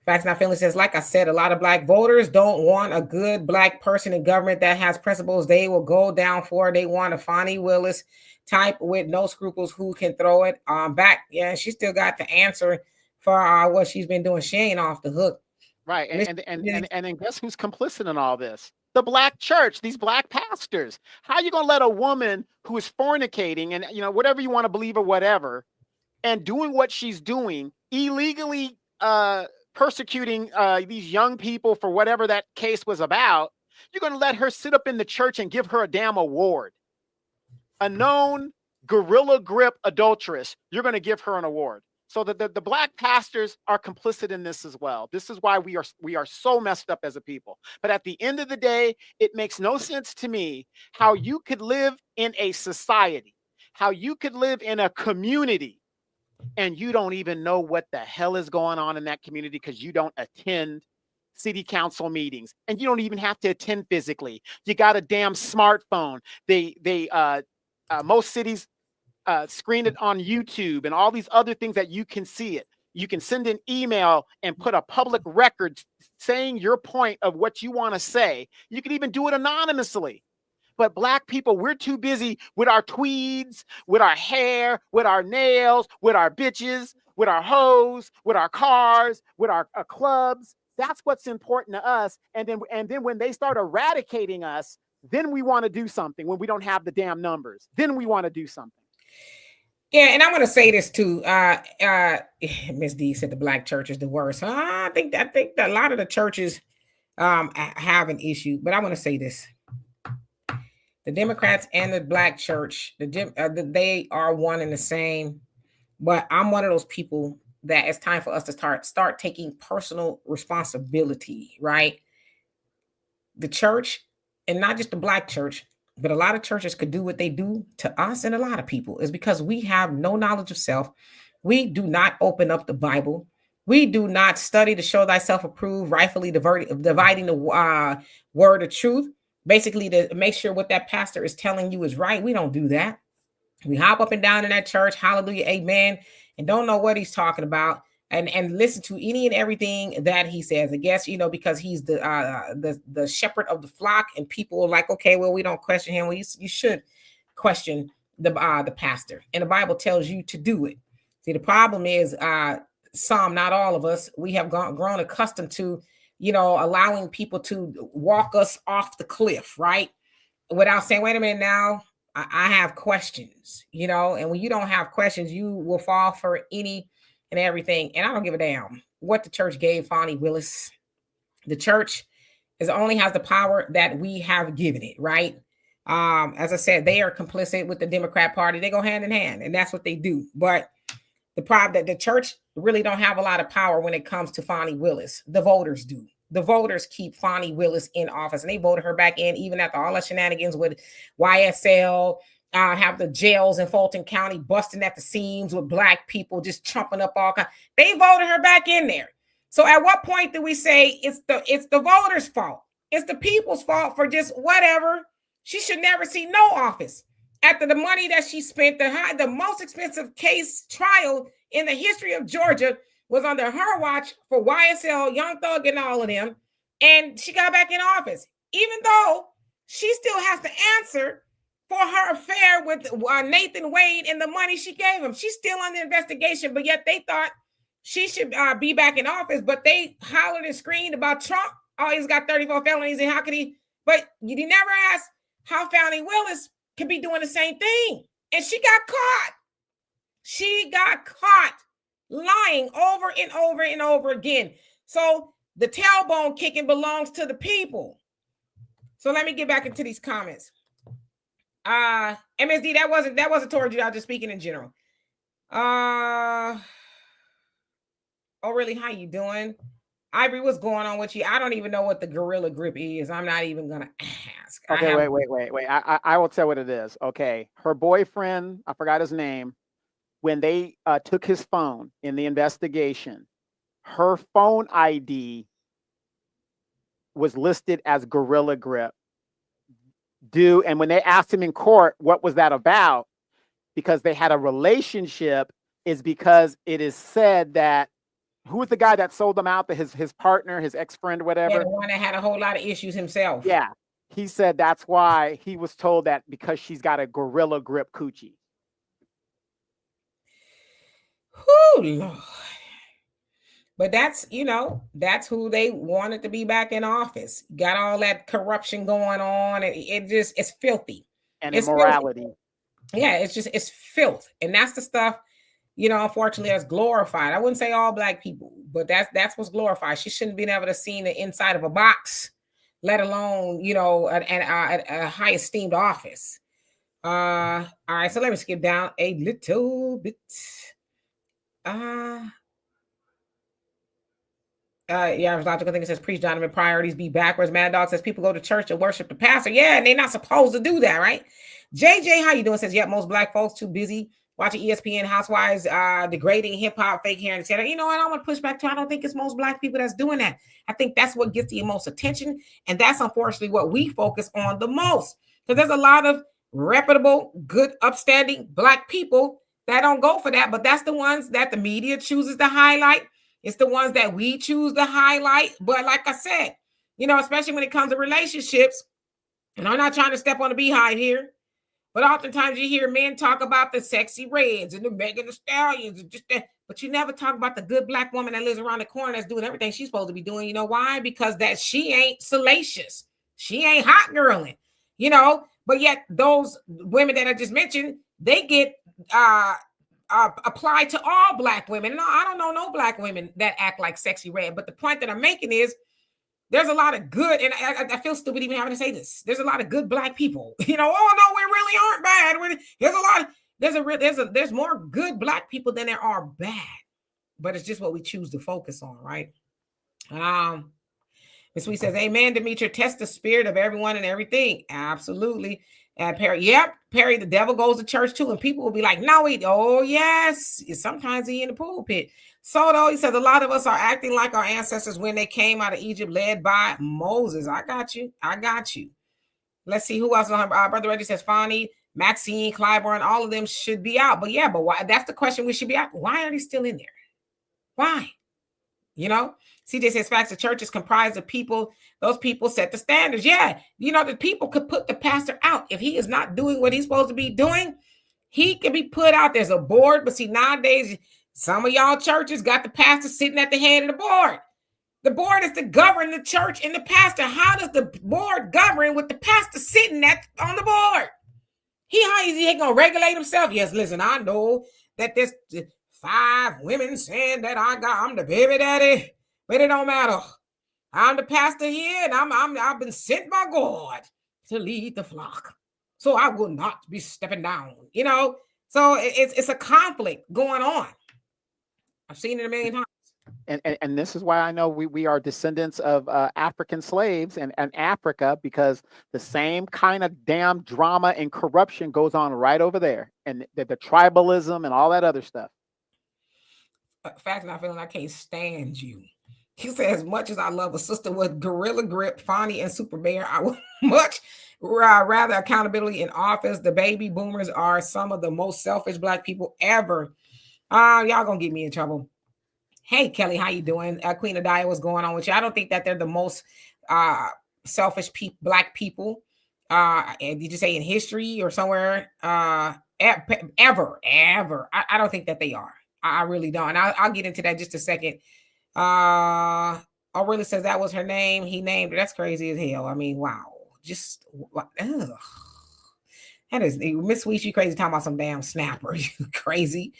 Facts Not Feelings says, like I said, a lot of black voters don't want a good black person in government that has principles they will go down for. They want a Fonnie Willis type with no scruples who can throw it back. Yeah, she still got the answer for what she's been doing. She ain't off the hook. Right. And then guess who's complicit in all this? The black church, these black pastors. How are you going to let a woman who is fornicating and, whatever you want to believe or whatever, and doing what she's doing, illegally persecuting these young people for whatever that case was about, you're going to let her sit up in the church and give her a damn award? A known gorilla grip adulteress, you're going to give her an award. So the black pastors are complicit in this as well. This is why we are so messed up as a people. But at the end of the day, it makes no sense to me how you could live in a society, how you could live in a community, and you don't even know what the hell is going on in that community because you don't attend city council meetings, and you don't even have to attend physically. You got a damn smartphone. Most cities screen it on YouTube and all these other things that you can see it. You can send an email and put a public record saying your point of what you want to say. You can even do it anonymously. But Black people, we're too busy with our tweeds, with our hair, with our nails, with our bitches, with our hoes, with our cars, with our clubs. That's what's important to us. And then when they start eradicating us, then we want to do something. When we don't have the damn numbers, then we want to do something. Yeah, and I'm going to say this too. Miss D said the Black church is the worst. I think that a lot of the churches have an issue, but I want to say this. The Democrats and the Black church, they are one and the same. But I'm one of those people that it's time for us to start taking personal responsibility, right? The church, and not just the Black church, but a lot of churches could do what they do to us and a lot of people is because we have no knowledge of self. We do not open up the Bible. We do not study to show thyself approved, rightfully dividing the word of truth. Basically, to make sure what that pastor is telling you is right. We don't do that. We hop up and down in that church, hallelujah, amen, and don't know what he's talking about, and listen to any and everything that he says. I guess, because he's the shepherd of the flock, and people are like, okay, well, we don't question him. Well, you should question the pastor, and the Bible tells you to do it. See, the problem is not all of us, we have grown accustomed to, allowing people to walk us off the cliff, right? Without saying, wait a minute now, I have questions, and when you don't have questions, you will fall for any and everything. And I don't give a damn what the church gave Fonnie Willis. The church only has the power that we have given it, right? As I said, they are complicit with the Democrat Party. They go hand in hand, and that's what they do. But the problem that the church really don't have a lot of power when it comes to Fonnie Willis. The voters do. The voters keep Fonnie Willis in office, and they voted her back in even after all the shenanigans with YSL, have the jails in Fulton County busting at the seams with Black people just chomping up all kinds. They voted her back in there. So at what point do we say it's the voters' fault? It's the people's fault for just whatever? She should never see no office. After the money that she spent, the most expensive case trial in the history of Georgia was under her watch for YSL, Young Thug, and all of them. And she got back in office, even though she still has to answer for her affair with Nathan Wade and the money she gave him. She's still under investigation, but yet they thought she should be back in office, but they hollered and screamed about Trump. Oh, he's got 34 felonies, and how could he? But you never asked how Fonnie Willis could be doing the same thing. And she got caught. She got caught lying over and over and over again. So the tailbone kicking belongs to the people. So let me get back into these comments. MSD, that wasn't towards you. I was just speaking in general. Oh, really? How you doing? Ivory, what's going on with you? I don't even know what the gorilla grip is. I'm not even gonna ask. Okay, wait. I will tell what it is. Okay, her boyfriend, I forgot his name. When they took his phone in the investigation, her phone ID was listed as Gorilla Grip. And when they asked him in court, what was that about? Because they had a relationship, is because it is said that, who was the guy that sold them out? His partner, his ex-friend, whatever. Yeah, the one that had a whole lot of issues himself. Yeah. He said that's why he was told that, because she's got a Gorilla Grip coochie. Oh, Lord. But that's who they wanted to be back in office. Got all that corruption going on, and it's filthy. And immorality. Filthy. Yeah, it's filth. And that's the stuff, unfortunately, that's glorified. I wouldn't say all Black people, but that's what's glorified. She shouldn't be able to see the inside of a box, let alone, a high esteemed office. All right, so let me skip down a little bit. Average logical thing says, preach Donovan, priorities be backwards. Mad Dog says people go to church and worship the pastor. Yeah, and they're not supposed to do that, right? JJ, how you doing? Says, yep, most Black folks too busy watching ESPN Housewives degrading hip hop, fake hair, etc. You know what? I want to push back to. I don't think it's most Black people that's doing that. I think that's what gets the most attention, and that's unfortunately what we focus on the most. Because there's a lot of reputable, good, upstanding Black people that don't go for that, but that's the ones that the media chooses to highlight. It's the ones that we choose to highlight. But like I said, especially when it comes to relationships, and I'm not trying to step on the beehive here, but oftentimes you hear men talk about the sexy reds and the Megan Thee Stallions, and just that, but you never talk about the good Black woman that lives around the corner that's doing everything she's supposed to be doing. You know why? Because that she ain't salacious. She ain't hot girling, but yet those women that I just mentioned, they get applied to all Black women. No, I don't know no Black women that act like sexy red. But the point that I'm making is there's a lot of good, and I feel stupid even having to say this. There's a lot of good Black people. Oh no, we really aren't bad. There's a lot. There's more good Black people than there are bad. But it's just what we choose to focus on, right? Miss Sweet says, "Amen, Demetra. Test the spirit of everyone and everything." Absolutely. And Perry, yep, Perry, the devil goes to church too, and people will be like, "No, oh yes." Sometimes he in the pulpit. So though, he says a lot of us are acting like our ancestors when they came out of Egypt, led by Moses. I got you. Let's see who else. Brother Reggie says Fonnie, Maxine, Clyburn, all of them should be out. But yeah, but why? That's the question we should be out. Why are they still in there? Why? CJ says facts. The church is comprised of people. Those people set the standards. Yeah, the people could put the pastor out if he is not doing what he's supposed to be doing. He can be put out. There's a board, but see, nowadays some of y'all churches got the pastor sitting at the head of the board. The board is to govern the church and the pastor. How does the board govern with the pastor sitting on the board? How is he gonna regulate himself? Yes, listen, I know that there's 5 women saying that I'm the baby daddy, but it don't matter. I'm the pastor here, and I've been sent by God to lead the flock, so I will not be stepping down. So it's a conflict going on. I've seen it a million times. And this is why I know we are descendants of African slaves and Africa, because the same kind of damn drama and corruption goes on right over there, and the tribalism and all that other stuff. Fact, not feeling I can't stand you. He said, as much as I love a sister with Gorilla Grip, Fonnie, and Super Bear, I would much rather accountability in office. The baby boomers are some of the most selfish Black people ever. Y'all gonna get me in trouble. Hey, Kelly, how you doing? Queen Adia, what's going on with you? I don't think that they're the most selfish Black people. Did you say in history or somewhere? Ever. I don't think that they are. I really don't. And I'll get into that in just a second. Aurelia says that was her name. He named her. That's crazy as hell. I mean, wow. Just, ugh. That is, Miss Sweet, you crazy talking about some damn snapper. You crazy.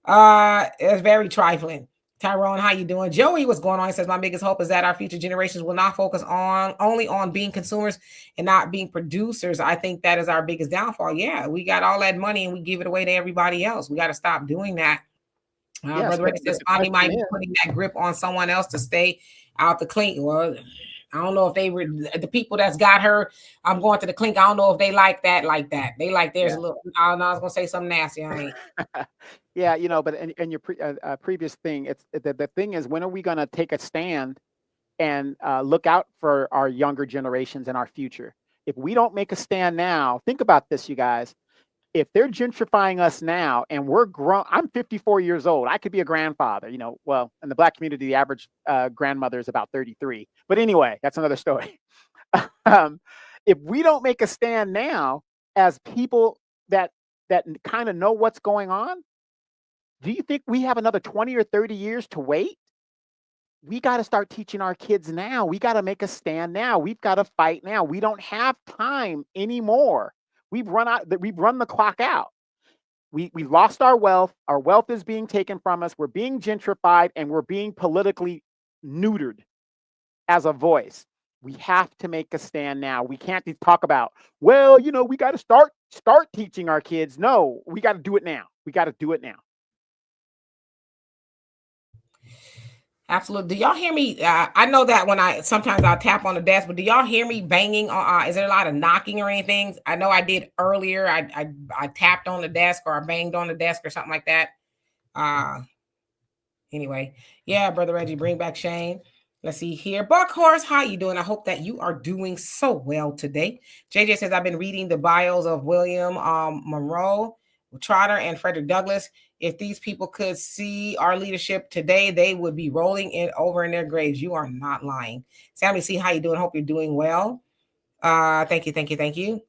It's very trifling. Tyrone, how you doing? Joey, what's going on? He says, my biggest hope is that our future generations will not focus only on being consumers and not being producers. I think that is our biggest downfall. Yeah, we got all that money and we give it away to everybody else. We got to stop doing that. Brother Reggie says, Fonnie might be putting that grip on someone else to stay out the clink. Well, I don't know if they were the people that's got her. I'm going to the clink. I don't know if they like that. They like there's a little. I don't know. I was gonna say something nasty. I mean, yeah, but in your previous thing, it's the thing is, when are we gonna take a stand and look out for our younger generations and our future? If we don't make a stand now, think about this, you guys. If they're gentrifying us now and we're grown, I'm 54 years old. I could be a grandfather, well, in the Black community, the average grandmother is about 33. But anyway, that's another story. If we don't make a stand now as people that kind of know what's going on, do you think we have another 20 or 30 years to wait? We got to start teaching our kids now. We got to make a stand now. We've got to fight now. We don't have time anymore. We've run the clock out. We lost our wealth. Our wealth is being taken from us. We're being gentrified and we're being politically neutered as a voice. We have to make a stand now. We can't talk about, well, we got to start teaching our kids. No, we got to do it now. We got to do it now. Absolutely. Do y'all hear me? I know that when sometimes I'll tap on the desk, but do y'all hear me banging? Is there a lot of knocking or anything? I know I did earlier. I tapped on the desk or I banged on the desk or something like that. Anyway, yeah, Brother Reggie, bring back Shane. Let's see here. Buckhorse, how you doing? I hope that you are doing so well today. JJ says, I've been reading the bios of William Monroe, Trotter, and Frederick Douglass. If these people could see our leadership today, they would be rolling it over in their graves. You are not lying. Sammy, see how you doing? Hope you're doing well. Thank you.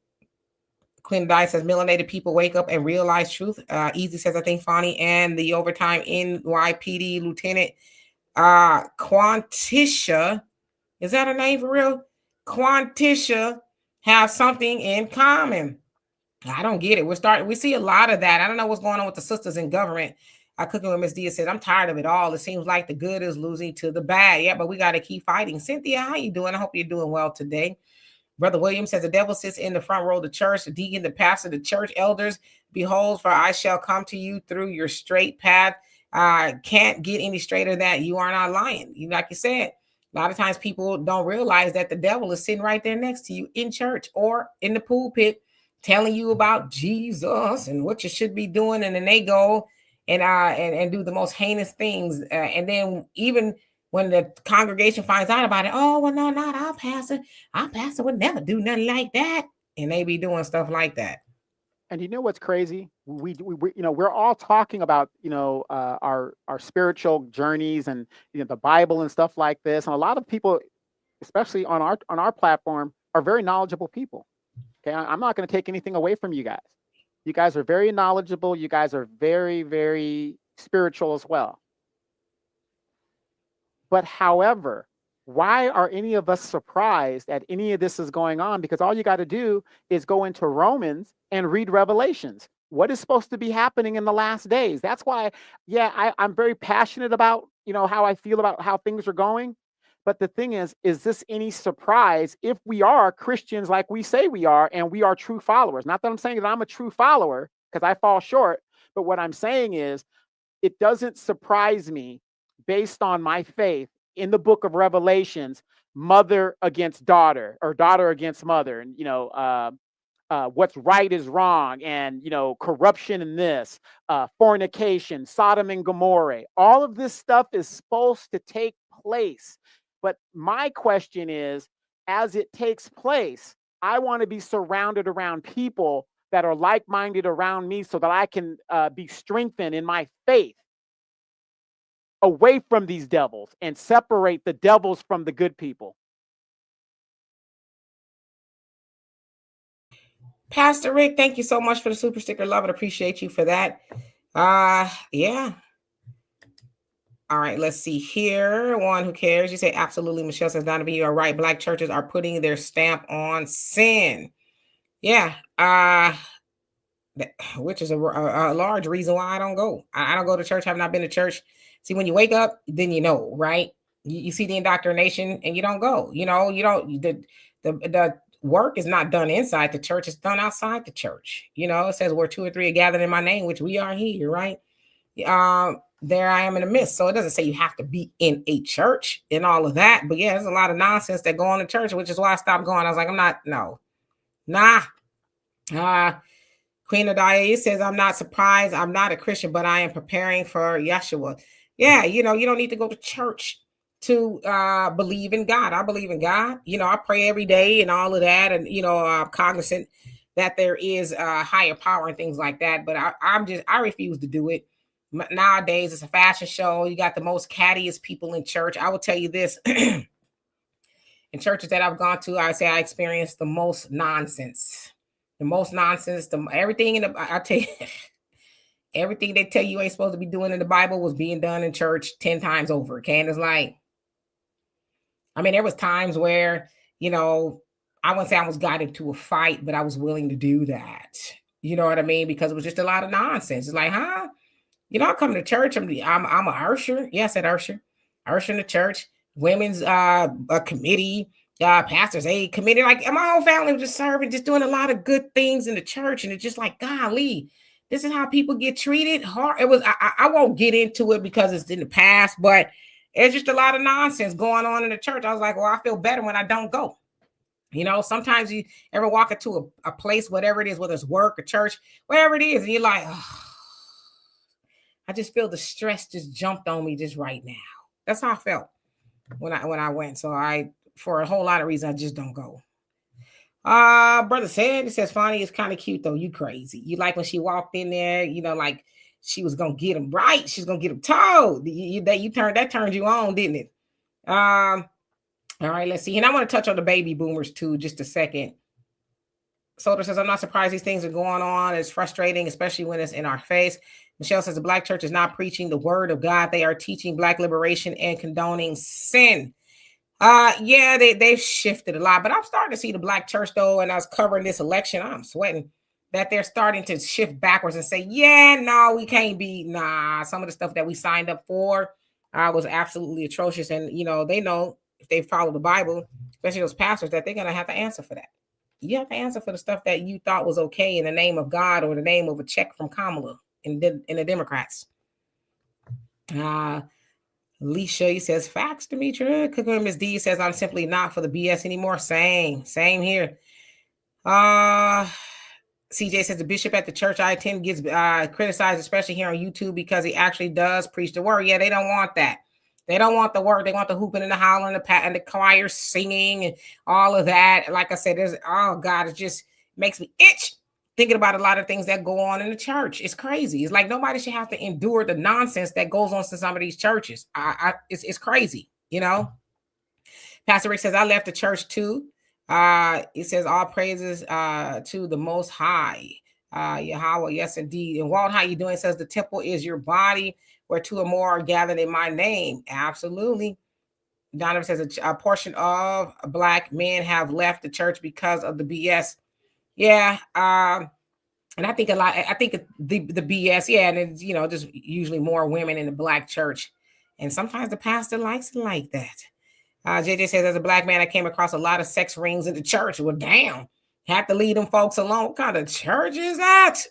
Quinn Dye says, melanated people wake up and realize truth. Easy says, I think Fonnie and the overtime NYPD Lieutenant Quantisha, is that her name for real? Quantisha have something in common. I don't get it. We see a lot of that. I don't know what's going on with the sisters in government. Cooking with Miss Diaz said, I'm tired of it all. It seems like the good is losing to the bad. Yeah, but we got to keep fighting. Cynthia, how you doing? I hope you're doing well today. Brother Williams says, the devil sits in the front row of the church, the deacon, the pastor, the church elders. Behold, for I shall come to you through your straight path. Can't get any straighter than that. You are not lying. Like you said, a lot of times people don't realize that the devil is sitting right there next to you in church or in the pulpit telling you about Jesus and what you should be doing. And then they go and do the most heinous things. And then even when the congregation finds out about it, oh, well, no, not our pastor. Our pastor would never do nothing like that. And they be doing stuff like that. And you know what's crazy? We we're all talking about, our spiritual journeys and, the Bible and stuff like this. And a lot of people, especially on our platform, are very knowledgeable people. Okay. I'm not going to take anything away from you guys. You guys are very knowledgeable. You guys are very, very spiritual as well. But however, why are any of us surprised that any of this is going on? Because all you got to do is go into Romans and read Revelations. What is supposed to be happening in the last days? That's why, I'm very passionate about, how I feel about how things are going. But the thing is this any surprise if we are Christians like we say we are and we are true followers? Not that I'm saying that I'm a true follower because I fall short, but what I'm saying is it doesn't surprise me based on my faith in the book of Revelations, mother against daughter or daughter against mother. And, what's right is wrong. And, corruption in this, fornication, Sodom and Gomorrah. All of this stuff is supposed to take place. But my question is, as it takes place, I want to be surrounded around people that are like-minded around me so that I can be strengthened in my faith away from these devils and separate the devils from the good people. Pastor Rick, thank you so much for the super sticker. Love it. Appreciate you for that. Yeah. All right, let's see here. One who cares. You say absolutely. Michelle says, Donovan, you are right. Black churches are putting their stamp on sin. Yeah. Which is a large reason why I don't go. I don't go to church. I've not been to church. See, when you wake up, then you know, right? You see the indoctrination and you don't go. You don't. The work is not done inside the church. It's done outside the church. It says where 2 or 3 are gathered in my name, which we are here, right? There I am in the midst. So it doesn't say you have to be in a church and all of that. But yeah, there's a lot of nonsense that go on in church, which is why I stopped going. I was like, Queen Adaya says, I'm not surprised. I'm not a Christian, but I am preparing for Yeshua. Yeah, you don't need to go to church to believe in God. I believe in God. I pray every day and all of that. And, I'm cognizant that there is a higher power and things like that. But I refuse to do it. Nowadays, it's a fashion show. You got the most cattiest people in church. I will tell you this. In churches that I've gone to, I say I experienced the most nonsense. Everything I tell you, everything they tell you ain't supposed to be doing in the Bible was being done in church 10 times over. Okay. And it's like, there was times where, I wouldn't say I was got into a fight, but I was willing to do that. You know what I mean? Because it was just a lot of nonsense. It's like, huh? I come to church. I'm a usher. Yeah, I said usher. Usher in the church. Women's a committee. Pastors aid committee. Like my whole family was just serving, just doing a lot of good things in the church. And it's just like, golly, this is how people get treated. Hard. It was. I won't get into it because it's in the past, but It's just a lot of nonsense going on in the church. I was like, well, I feel better when I don't go. Sometimes you ever walk into a place, whatever it is, whether it's work or church, wherever it is, and you're like, oh, I just feel the stress just jumped on me just right now. That's how I felt when I went. So for a whole lot of reasons, I just don't go. Brother said, it says, Fonnie is kind of cute though. You crazy. You like when she walked in there, like she was gonna get him right. She's gonna get him told. That turned you on, didn't it? All right, let's see. And I want to touch on the baby boomers too, just a second. Soder says, I'm not surprised these things are going on. It's frustrating, especially when it's in our face. Michelle says the Black church is not preaching the word of God. They are teaching Black liberation and condoning sin. Yeah, they've shifted a lot, but I'm starting to see the Black church though, and I was covering this election. I'm sweating that they're starting to shift backwards and say, yeah, no, we can't be. Nah, some of the stuff that we signed up for was absolutely atrocious. And, they know if they follow the Bible, especially those pastors, that they're going to have to answer for that. You have to answer for the stuff that you thought was okay in the name of God or the name of a check from Kamala in the Democrats. Alicia, he says, facts, Demetra. Cooker Miss D says, I'm simply not for the BS anymore. Same here. CJ says the bishop at the church I attend gets criticized, especially here on YouTube, because he actually does preach the word. Yeah, they don't want that. They don't want the word. They want the hooping and the hollering and the choir singing and all of that. Like I said, it just makes me itch thinking about a lot of things that go on in the church. It's crazy. It's like nobody should have to endure the nonsense that goes on in some of these churches. It's crazy, Pastor Rick says, I left the church too. It says all praises to the Most High, Yahweh. Yes, indeed. And Walt, how you doing? It says the temple is your body, where two or more are gathered in my name. Absolutely. Donovan says a portion of Black men have left the church because of the BS. Yeah. And I think the BS. Yeah, and it's just usually more women in the Black church, and sometimes the pastor likes it like that. JJ says, as a Black man, I came across a lot of sex rings in the church. Well, damn, have to leave them folks alone. What kind of church is that?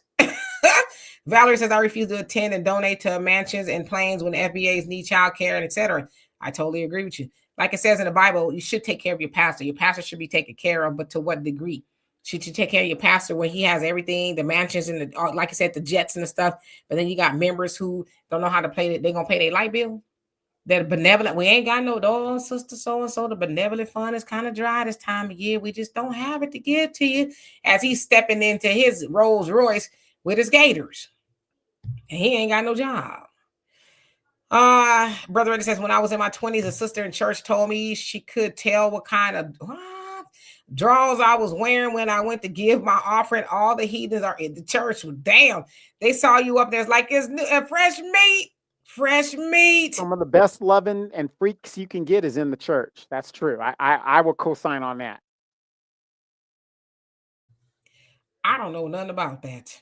Valerie says, I refuse to attend and donate to mansions and planes when FBAs need child care and etc. I totally agree with you. Like it says in the Bible, you should take care of your pastor. Your pastor should be taken care of, but to what degree? Should you take care of your pastor when he has everything, the mansions and the, like I said, the jets and the stuff, but then you got members who don't know how to pay it. They're going to pay their light bill. That benevolent, we ain't got no sister so-and-so. The benevolent fund is kind of dry this time of year. We just don't have it to give to you, as he's stepping into his Rolls Royce with his gators. And he ain't got no job. Brother Eddie says, when I was in my 20s, a sister in church told me she could tell what kind of drawers I was wearing when I went to give my offering. All the heathens are in the church. Damn, they saw you up there. It's like it's fresh meat. Fresh meat. Some of the best loving and freaks you can get is in the church. That's true. I will co-sign on that. I don't know nothing about that.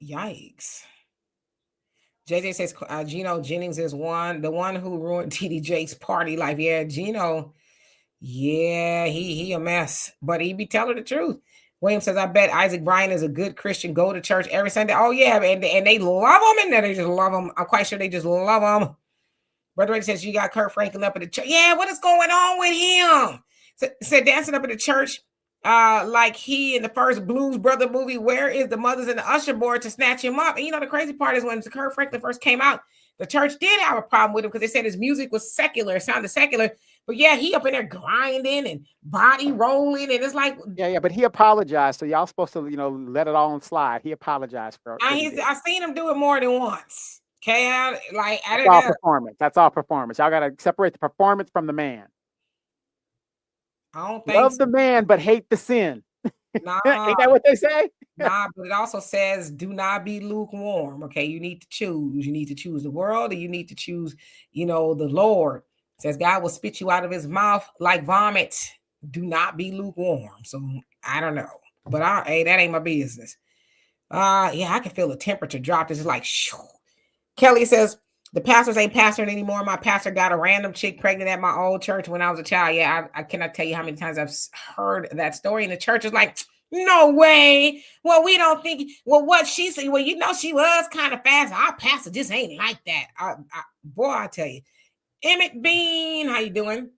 Yikes. JJ says Gino Jennings is the one who ruined TD Jake's party life. Yeah, Gino. Yeah, he a mess, but he be telling the truth. William says, I bet Isaac Bryan is a good Christian, go to church every Sunday. Oh, yeah, and they love him in there. They just love him. I'm quite sure they just love him. Brother Rick says, you got Kurt Franklin up at the church. Yeah, what is going on with him? Said dancing up at the church like he in the first Blues Brother movie. Where is the mothers and the usher board to snatch him up? And the crazy part is when Kurt Franklin first came out, the church did have a problem with him because they said his music was secular. It sounded secular. But yeah, he up in there grinding and body rolling, and it's like yeah. But he apologized, so y'all supposed to let it all slide. He apologized for it. I seen him do it more than once. Okay, that's all performance. That's all performance. Y'all gotta separate the performance from the man. I don't think love the man, but hate the sin. Nah, ain't that what they say? Nah, but it also says, do not be lukewarm. Okay, you need to choose. You need to choose the world, or you need to choose, the Lord. Says God will spit you out of his mouth like vomit. Do not be lukewarm. So I don't know, but that ain't my business. Yeah, I can feel the temperature drop. It's like, shoo. Kelly says the pastors ain't pastoring anymore. My pastor got a random chick pregnant at my old church when I was a child. Yeah, I cannot tell you how many times I've heard that story. And the church is like, No way. Well, we don't think. Well, what she said. Well, she was kind of fast. Our pastor just ain't like that. Boy, I tell you, Emmett Bean, how you doing?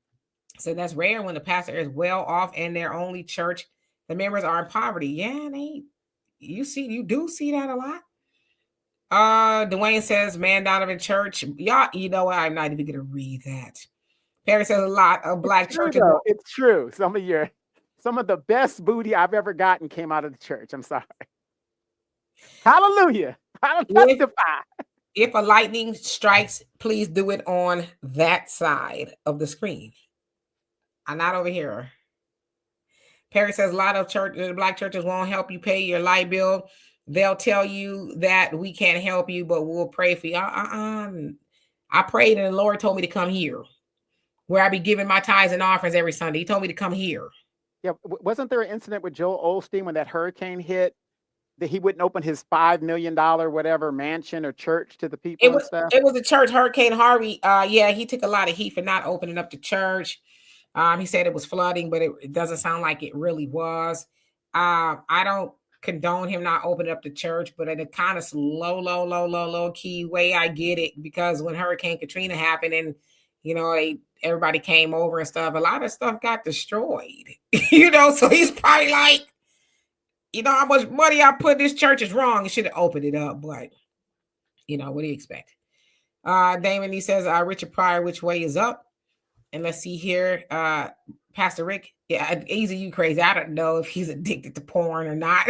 So that's rare when the pastor is well off and their only church, the members are in poverty. Yeah, you do see that a lot. Dwayne says, man, Donovan Church. Y'all, you know what? I'm not even gonna read that. Perry says a lot of black churches. It's true. Some of the best booty I've ever gotten came out of the church. I'm sorry. Hallelujah. I don't testify. If a lightning strikes, please do it on that side of the screen. I'm not over here. Perry says a lot of black churches won't help you pay your light bill. They'll tell you that we can't help you, but we'll pray for you. I prayed and the Lord told me to come here, where I be giving my tithes and offerings every Sunday. He told me to come here. Yeah, wasn't there an incident with Joel Osteen when that hurricane hit, that he wouldn't open his $5 million whatever mansion or church to the people and stuff? It was a church, Hurricane Harvey. Yeah, he took a lot of heat for not opening up the church. He said it was flooding, but it doesn't sound like it really was. I don't condone him not opening up the church, but in a kind of low key way, I get it, because when Hurricane Katrina happened and everybody came over and stuff, a lot of stuff got destroyed. So he's probably like, how much money I put in this church is wrong. He should have opened it up, but what do you expect? Damon, he says, Richard Pryor, which way is up? And let's see here. Pastor Rick, yeah, easy, you crazy. I don't know if he's addicted to porn or not.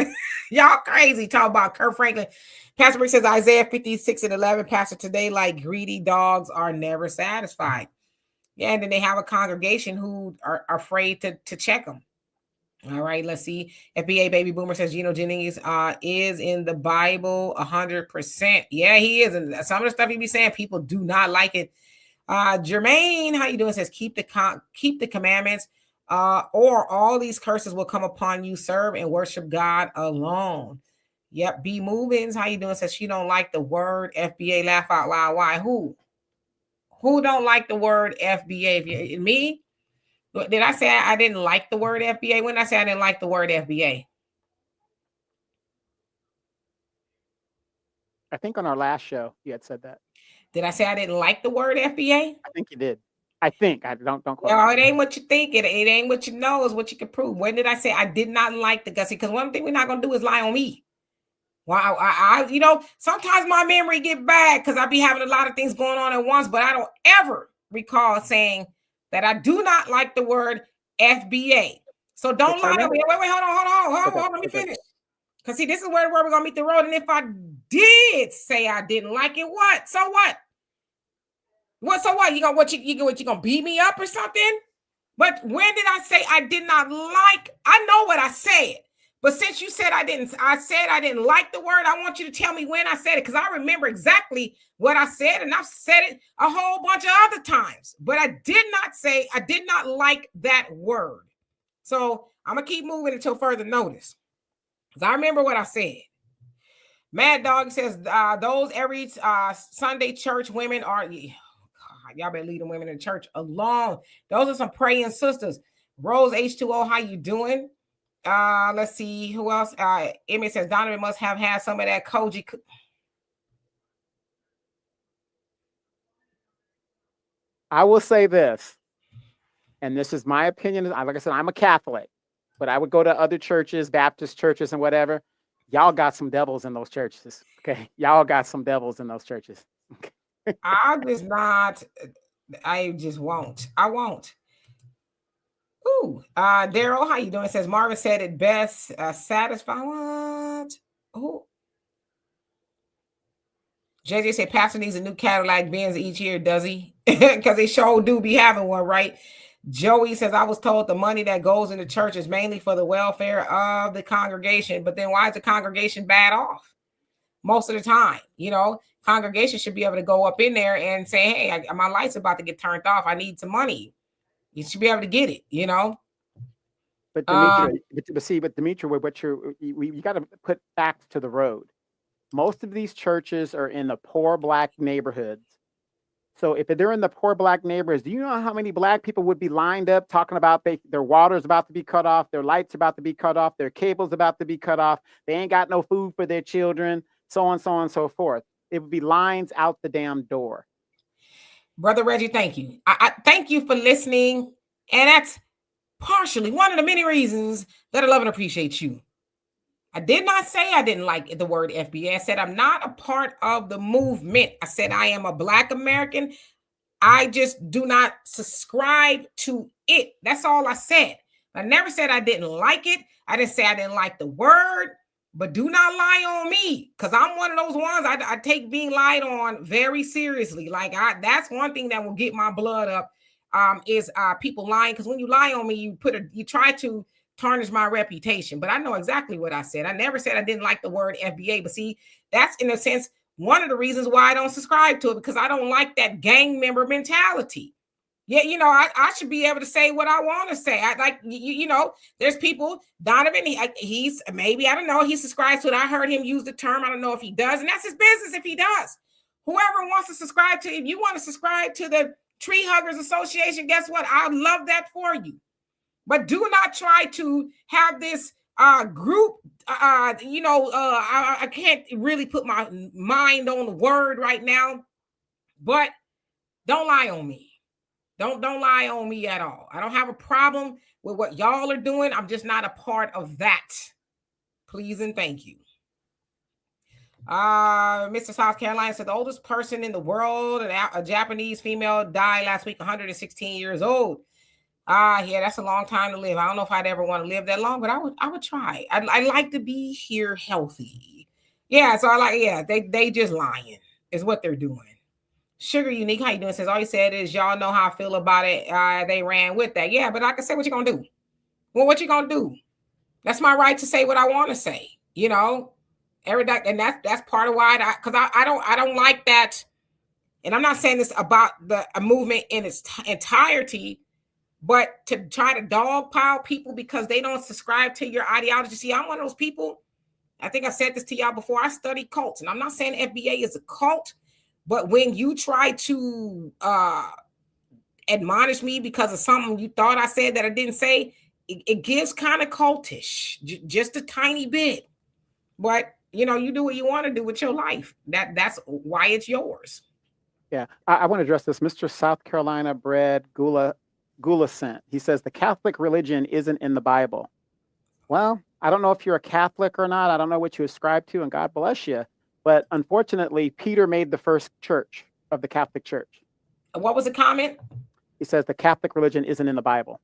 Y'all crazy. Talk about Kurt Franklin. Pastor Rick says Isaiah 56:11. Pastor, today, like greedy dogs are never satisfied. Yeah, and then they have a congregation who are afraid to check them. All right, let's see. FBA Baby Boomer says Geno Jennings is in the Bible 100%. Yeah, he is. And some of the stuff he be saying, people do not like it. Jermaine, how you doing? Says keep the commandments, or all these curses will come upon you. Serve and worship God alone. Yep. B Movins, how you doing? Says she don't like the word FBA. Laugh out loud. Why? Who don't like the word FBA? Me? Did I say I didn't like the word FBA? When did I say I didn't like the word FBA? I think on our last show you had said that. Did I say I didn't like the word FBA? I think you did. I think. I don't quote. No, it ain't what you think. It ain't what you know. It's what you can prove. When did I say I did not like the gussy? Because one thing we're not gonna do is lie on me. Well, I sometimes my memory get bad because I be having a lot of things going on at once, but I don't ever recall saying that I do not like the word FBA. So don't lie to me. Wait, hold on. Let me finish. Because see, this is where we're gonna meet the road. And if I did say I didn't like it, what? So what? So what? You gonna beat me up or something? But when did I say I did not like? I know what I said. But since you said I said I didn't like the word, I want you to tell me when I said it, because I remember exactly what I said, and I've said it a whole bunch of other times. But I did not say I did not like that word. So I'm gonna keep moving until further notice, because I remember what I said. Mad Dog says those every Sunday church women are. Y'all better leave the women in church alone. Those are some praying sisters. Rose H2O, how you doing? Let's see who else. Emmy says Donovan must have had some of that Koji. I will say this, and this is my opinion. Like I said, I'm a Catholic, but I would go to other churches, Baptist churches and whatever. Y'all got some devils in those churches. Okay. Y'all got some devils in those churches. Okay. I just won't. I won't. Ooh, Daryl, how you doing? It says Marvin said it best. Satisfy what? Oh, JJ said Pastor needs a new Cadillac Benz each year, does he? Because they sure do be having one, right? Joey says, I was told the money that goes into church is mainly for the welfare of the congregation, but then why is the congregation bad off? Most of the time, congregation should be able to go up in there and say, hey, my light's about to get turned off. I need some money. You should be able to get it, But Demetri, what you got to put facts to the road. Most of these churches are in the poor Black neighborhoods, So if they're in the poor black neighborhoods, do you know how many black people would be lined up talking about their water's about to be cut off, their lights about to be cut off, their cable's about to be cut off, they ain't got no food for their children, so on, so forth. It would be lines out the damn door. Brother Reggie, thank you. I thank you for listening. And that's partially one of the many reasons that I love and appreciate you. I did not say I didn't like the word FBA. I said I'm not a part of the movement. I said I am a Black American. I just do not subscribe to it. That's all I said. I never said I didn't like it. I didn't say I didn't like the word, but do not lie on me, because I'm one of those ones. I take being lied on very seriously. Like that's one thing that will get my blood up. Is people lying, because when you lie on me, you try to tarnish my reputation. But I know exactly what I said. I never said I didn't like the word FBA. But see, that's in a sense one of the reasons why I don't subscribe to it, because I don't like that gang member mentality. Yeah, I should be able to say what I want to say. I like, there's people, Donovan, he's maybe, I don't know, he subscribes to it. I heard him use the term. I don't know if he does, and that's his business if he does. Whoever wants to subscribe to, if you want to subscribe to the Tree Huggers Association, guess what? I love that for you. But do not try to have this group. I can't really put my mind on the word right now, but don't lie on me. Don't lie on me at all. I don't have a problem with what y'all are doing. I'm just not a part of that. Please and thank you. Mr. South Carolina said the oldest person in the world, a Japanese female, died last week, 116 years old. Yeah, that's a long time to live. I don't know if I'd ever want to live that long, but I would try. I like to be here healthy. Yeah, so they just lying is what they're doing. Sugar Unique, how you doing? Says all you said is y'all know how I feel about it. They ran with that. Yeah, but like I said, what you gonna do? Well, what you gonna do? That's my right to say what I want to say. And that's part of why I don't like that. And I'm not saying this about a movement in its entirety, but to try to dogpile people because they don't subscribe to your ideology. See, I'm one of those people. I think I said this to y'all before. I study cults, and I'm not saying FBA is a cult, but when you try to admonish me because of something you thought I said that I didn't say, it gives kind of cultish, just a tiny bit. But you do what you want to do with your life. That's why it's yours. Yeah, I want to address this. Mr. South Carolina bred Gula sent. He says the Catholic religion isn't in the Bible. Well, I don't know if you're a Catholic or not. I don't know what you ascribe to, and God bless you. But unfortunately, Peter made the first church of the Catholic Church. What was the comment? He says the Catholic religion isn't in the Bible.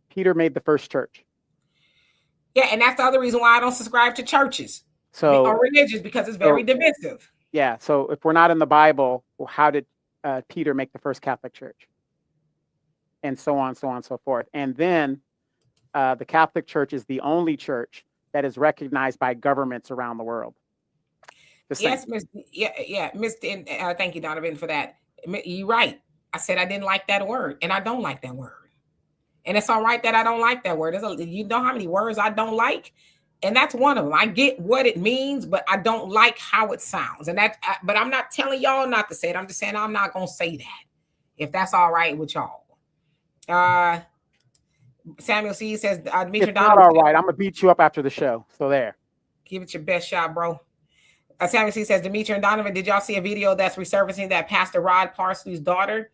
Peter made the first church. Yeah, and that's the other reason why I don't subscribe to churches or religions, because it's very divisive. Yeah, so if we're not in the Bible, well, how did Peter make the first Catholic Church? And so on, so forth. And then the Catholic Church is the only church that is recognized by governments around the world. Yes, Mr. Thank you, Donovan, for that. You're right. I said I didn't like that word, and I don't like that word. And it's all right that I don't like that word. You know how many words I don't like? And that's one of them. I get what it means, but I don't like how it sounds. But I'm not telling y'all not to say it. I'm just saying I'm not going to say that, if that's all right with y'all. Samuel C. says, Demetri, it's not all right. I'm going to beat you up after the show. So there. Give it your best shot, bro. Samuel C. says, Demetri and Donovan, did y'all see a video that's resurfacing that Pastor Rod Parsley's daughter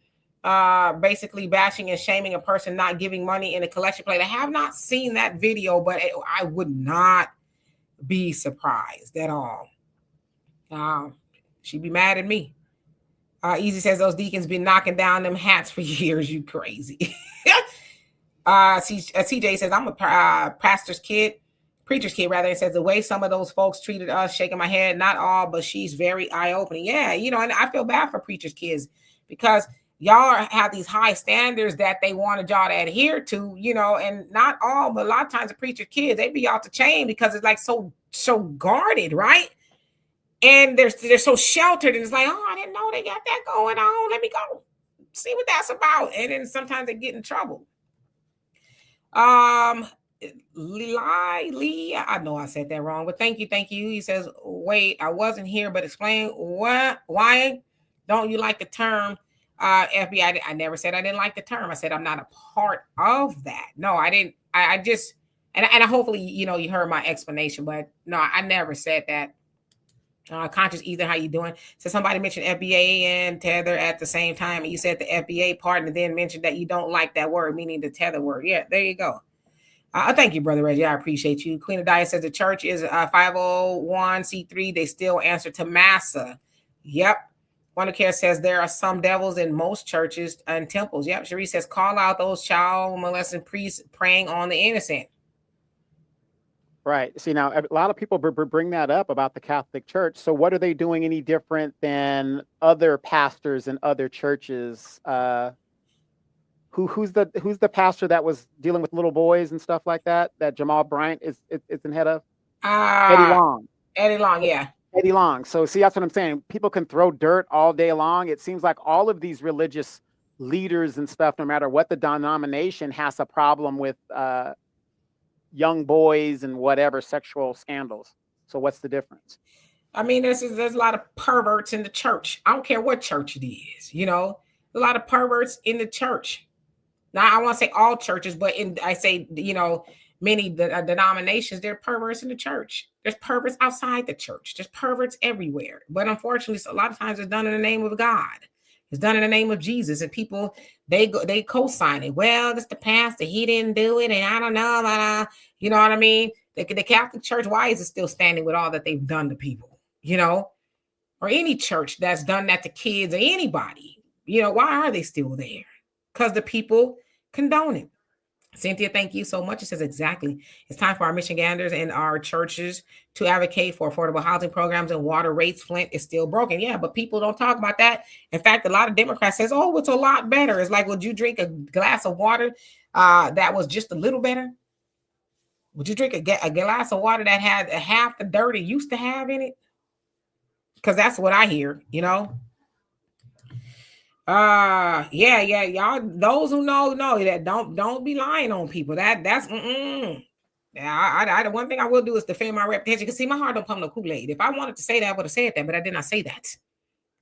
basically bashing and shaming a person not giving money in a collection plate? I have not seen that video, but I would not be surprised at all. She'd be mad at me. Easy says, those deacons been knocking down them hats for years. You crazy. CJ says, I'm a preacher's kid, and says the way some of those folks treated us, shaking my head, not all, but she's very eye-opening. Yeah, and I feel bad for preacher's kids, because y'all have these high standards that they wanted y'all to adhere to, and not all, but a lot of times the preacher kids, they be off the chain because it's like so guarded, right? And they're so sheltered, and it's like, oh, I didn't know they got that going on. Let me go see what that's about. And then sometimes they get in trouble. Lee, I know I said that wrong, but thank you. He says, wait, I wasn't here, but explain why don't you like the term FBI, I never said I didn't like the term. I said I'm not a part of that. No, I didn't. I just, and hopefully, you heard my explanation, but no, I never said that. Conscious either, how you doing? So somebody mentioned FBA and tether at the same time, and you said the FBA part, and then mentioned that you don't like that word, meaning the tether word. Yeah, there you go. Thank you, Brother Reggie. I appreciate you. Queen of Dia says the church is 501c3. They still answer to Massa. Yep. Wonder Care says there are some devils in most churches and temples. Yep. Cherie says call out those child molesting priests preying on the innocent. Right. See, now a lot of people bring that up about the Catholic Church. So what are they doing any different than other pastors in other churches? Who's the pastor that was dealing with little boys and stuff like that? That Jamal Bryant is in head of? Eddie Long. Eddie Long, yeah. Eddie Long. So see, that's what I'm saying. People can throw dirt all day long. It seems like all of these religious leaders and stuff, no matter what the denomination, has a problem with young boys and whatever sexual scandals. So what's the difference? I mean, there's a lot of perverts in the church. I don't care what church it is, a lot of perverts in the church. Now, I want to say all churches, but many denominations, there are perverts in the church. There's perverts outside the church. There's perverts everywhere. But unfortunately, a lot of times it's done in the name of God. It's done in the name of Jesus, and people they co-sign it. Well, that's the pastor. He didn't do it, and I don't know. You know what I mean? The Catholic Church, why is it still standing with all that they've done to people? Or any church that's done that to kids or anybody. Why are they still there? Because the people condone it. Cynthia, thank you so much. It says exactly. It's time for our Michiganders and our churches to advocate for affordable housing programs and water rates. Flint is still broken. Yeah, but people don't talk about that. In fact, a lot of Democrats says, oh, it's a lot better. It's like, would you drink a glass of water that was just a little better? Would you drink a glass of water that had half the dirt it used to have in it? Because that's what I hear, yeah, y'all. Those who know that don't be lying on people. That's Yeah. The one thing I will do is defend my reputation. Because see, my heart don't pump no Kool-Aid. If I wanted to say that, I would have said that, but I did not say that.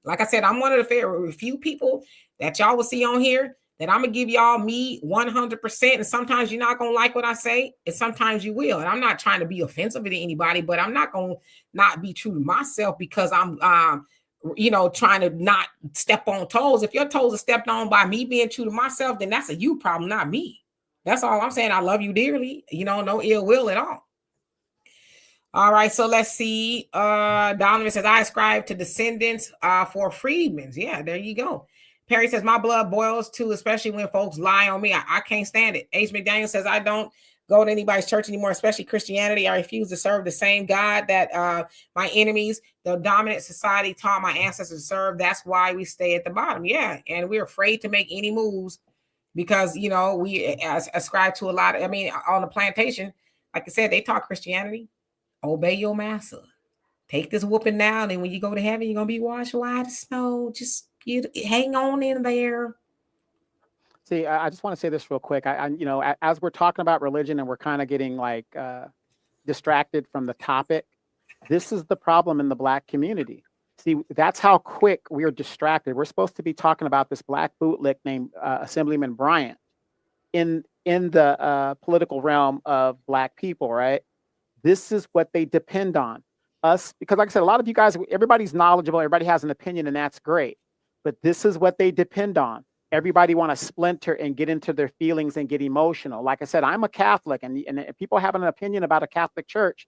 Like I said, I'm one of the few people that y'all will see on here that I'm gonna give y'all me 100%. And sometimes you're not gonna like what I say, and sometimes you will. And I'm not trying to be offensive to anybody, but I'm not gonna not be true to myself because I'm trying to not step on toes. If your toes are stepped on by me being true to myself, then that's a you problem, not me. That's all I'm saying. I love you dearly. No ill will at all. All right, so let's see. Donovan says, I ascribe to descendants for freedmen. Yeah, there you go. Perry says, my blood boils too, especially when folks lie on me. I can't stand it. H. McDaniel says, I don't go to anybody's church anymore, especially Christianity. I refuse to serve the same God that my enemies, the dominant society, taught my ancestors to serve. That's why we stay at the bottom. Yeah, and we're afraid to make any moves because, we ascribe to a lot. On the plantation, like I said, they taught Christianity. Obey your master. Take this whooping now, and when you go to heaven, you're going to be washed white as snow. Just hang on in there. See, I just want to say this real quick. As we're talking about religion and we're kind of getting distracted from the topic, this is the problem in the Black community. See, that's how quick we are distracted. We're supposed to be talking about this Black bootlick named Assemblyman Bryan in the political realm of Black people, right? This is what they depend on us, because like I said, a lot of you guys, everybody's knowledgeable, everybody has an opinion, and that's great. But this is what they depend on. Everybody want to splinter and get into their feelings and get emotional. Like I said, I'm a Catholic, and if people have an opinion about a Catholic church,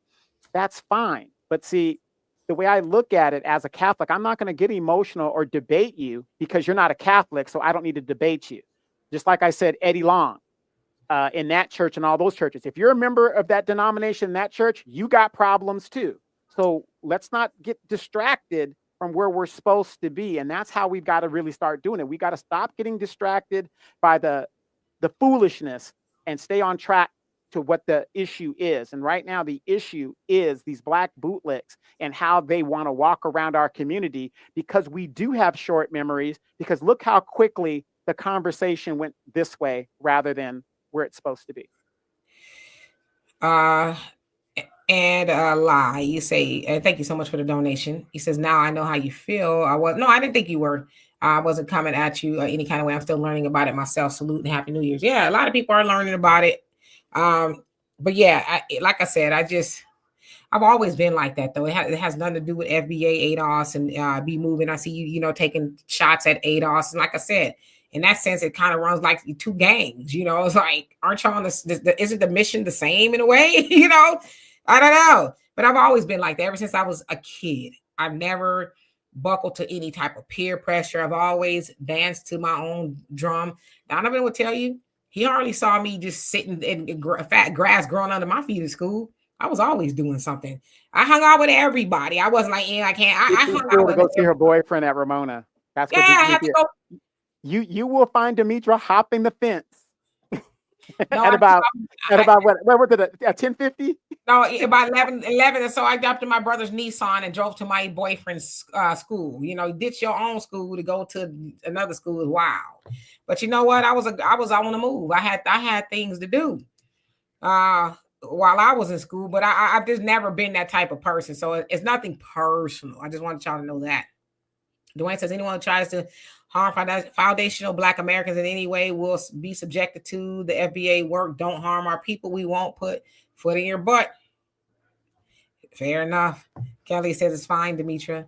that's fine. But see, the way I look at it as a Catholic, I'm not going to get emotional or debate you because you're not a Catholic, so I don't need to debate you. Just like I said, Eddie Long. In that church and all those churches. If you're a member of that denomination, that church, you got problems too. So let's not get distracted from where we're supposed to be. And that's how we've got to really start doing it. We got to stop getting distracted by the foolishness and stay on track to what the issue is. And right now, the issue is these Black bootlicks and how they want to walk around our community, because we do have short memories, because look how quickly the conversation went this way rather than where it's supposed to be. And lie, you say, and thank you so much for the donation. He says, now I know how you feel. I didn't think you were. I wasn't coming at you any kind of way. I'm still learning about it myself. Salute and Happy New Year's. Yeah, a lot of people are learning about it. But yeah, like I said, I've always been like that, though. It has nothing to do with FBA ADOS and be moving. I see you, taking shots at ADOS. And like I said, in that sense, it kind of runs like two gangs. It's like, aren't y'all on isn't the mission the same in a way? I don't know. But I've always been like that ever since I was a kid. I've never buckled to any type of peer pressure. I've always danced to my own drum. Donovan would tell you, he hardly saw me just sitting in fat grass growing under my feet in school. I was always doing something. I hung out with everybody. I wasn't like, I can't. I hung out with go see her boyfriend at Ramona. That's what I had to go. You will find Demetra hopping the fence. No, at about what was it, at 10:50? No, about 11. And so I got to my brother's Nissan and drove to my boyfriend's school. Ditch your own school to go to another school is wild. But you know what? I was on the move. I had things to do while I was in school, but I've just never been that type of person. So it's nothing personal. I just wanted y'all to know that. Dwayne says anyone who tries to harm foundational Black Americans in any way will be subjected to the FBA work. Don't harm our people. We won't put foot in your butt. Fair enough. Kelly says it's fine, Demetra.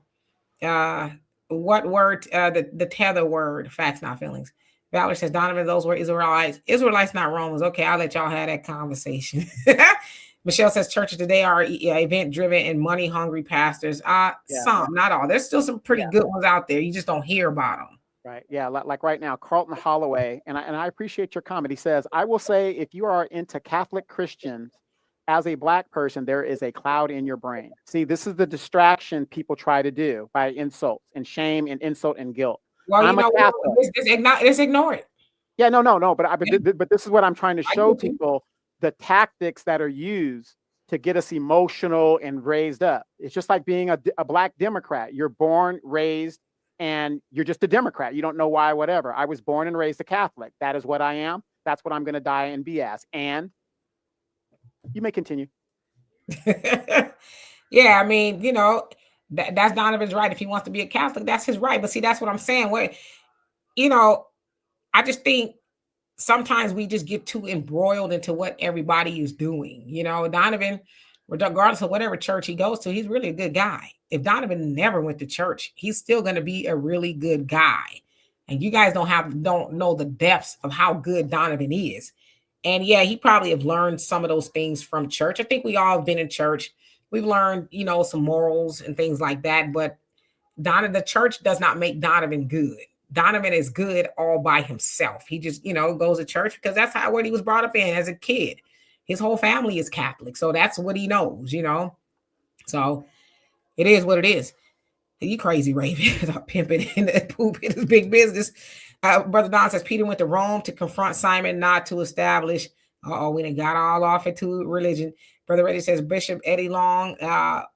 What word? The tether word. Facts, not feelings. Valerie says Donovan, those were Israelites. Israelites, not Romans. Okay, I'll let y'all have that conversation. Michelle says churches today are event-driven and money-hungry pastors. Some, not all. There's still some pretty good ones out there. You just don't hear about them. Right. Yeah. Like right now, Carlton Holloway, and I appreciate your comment. He says, I will say if you are into Catholic Christians, as a Black person, there is a cloud in your brain. See, this is the distraction people try to do by insults and shame and insult and guilt. Well, I'm a Catholic. Just ignore it. Yeah, no. But this is what I'm trying to show people, the tactics that are used to get us emotional and raised up. It's just like being a Black Democrat. You're born, raised, and you're just a Democrat. You don't know why, whatever. I was born and raised a Catholic. That is what I am. That's what I'm going to die and be as. And you may continue. Yeah, I mean, that's Donovan's right. If he wants to be a Catholic, that's his right. But see, that's what I'm saying. I just think sometimes we just get too embroiled into what everybody is doing. Donovan, regardless of whatever church he goes to, he's really a good guy. If Donovan never went to church, he's still going to be a really good guy. And you guys don't know the depths of how good Donovan is. And yeah, he probably have learned some of those things from church. I think we all have been in church. We've learned, some morals and things like that. But the church does not make Donovan good. Donovan is good all by himself. He just, goes to church because that's what he was brought up in as a kid. His whole family is Catholic. So that's what he knows, So it is what it is. You crazy, Raven. Pimping in the poop in his big business. Brother Don says Peter went to Rome to confront Simon, not to establish. We done got all off into religion. Brother Reddy says Bishop Eddie Long,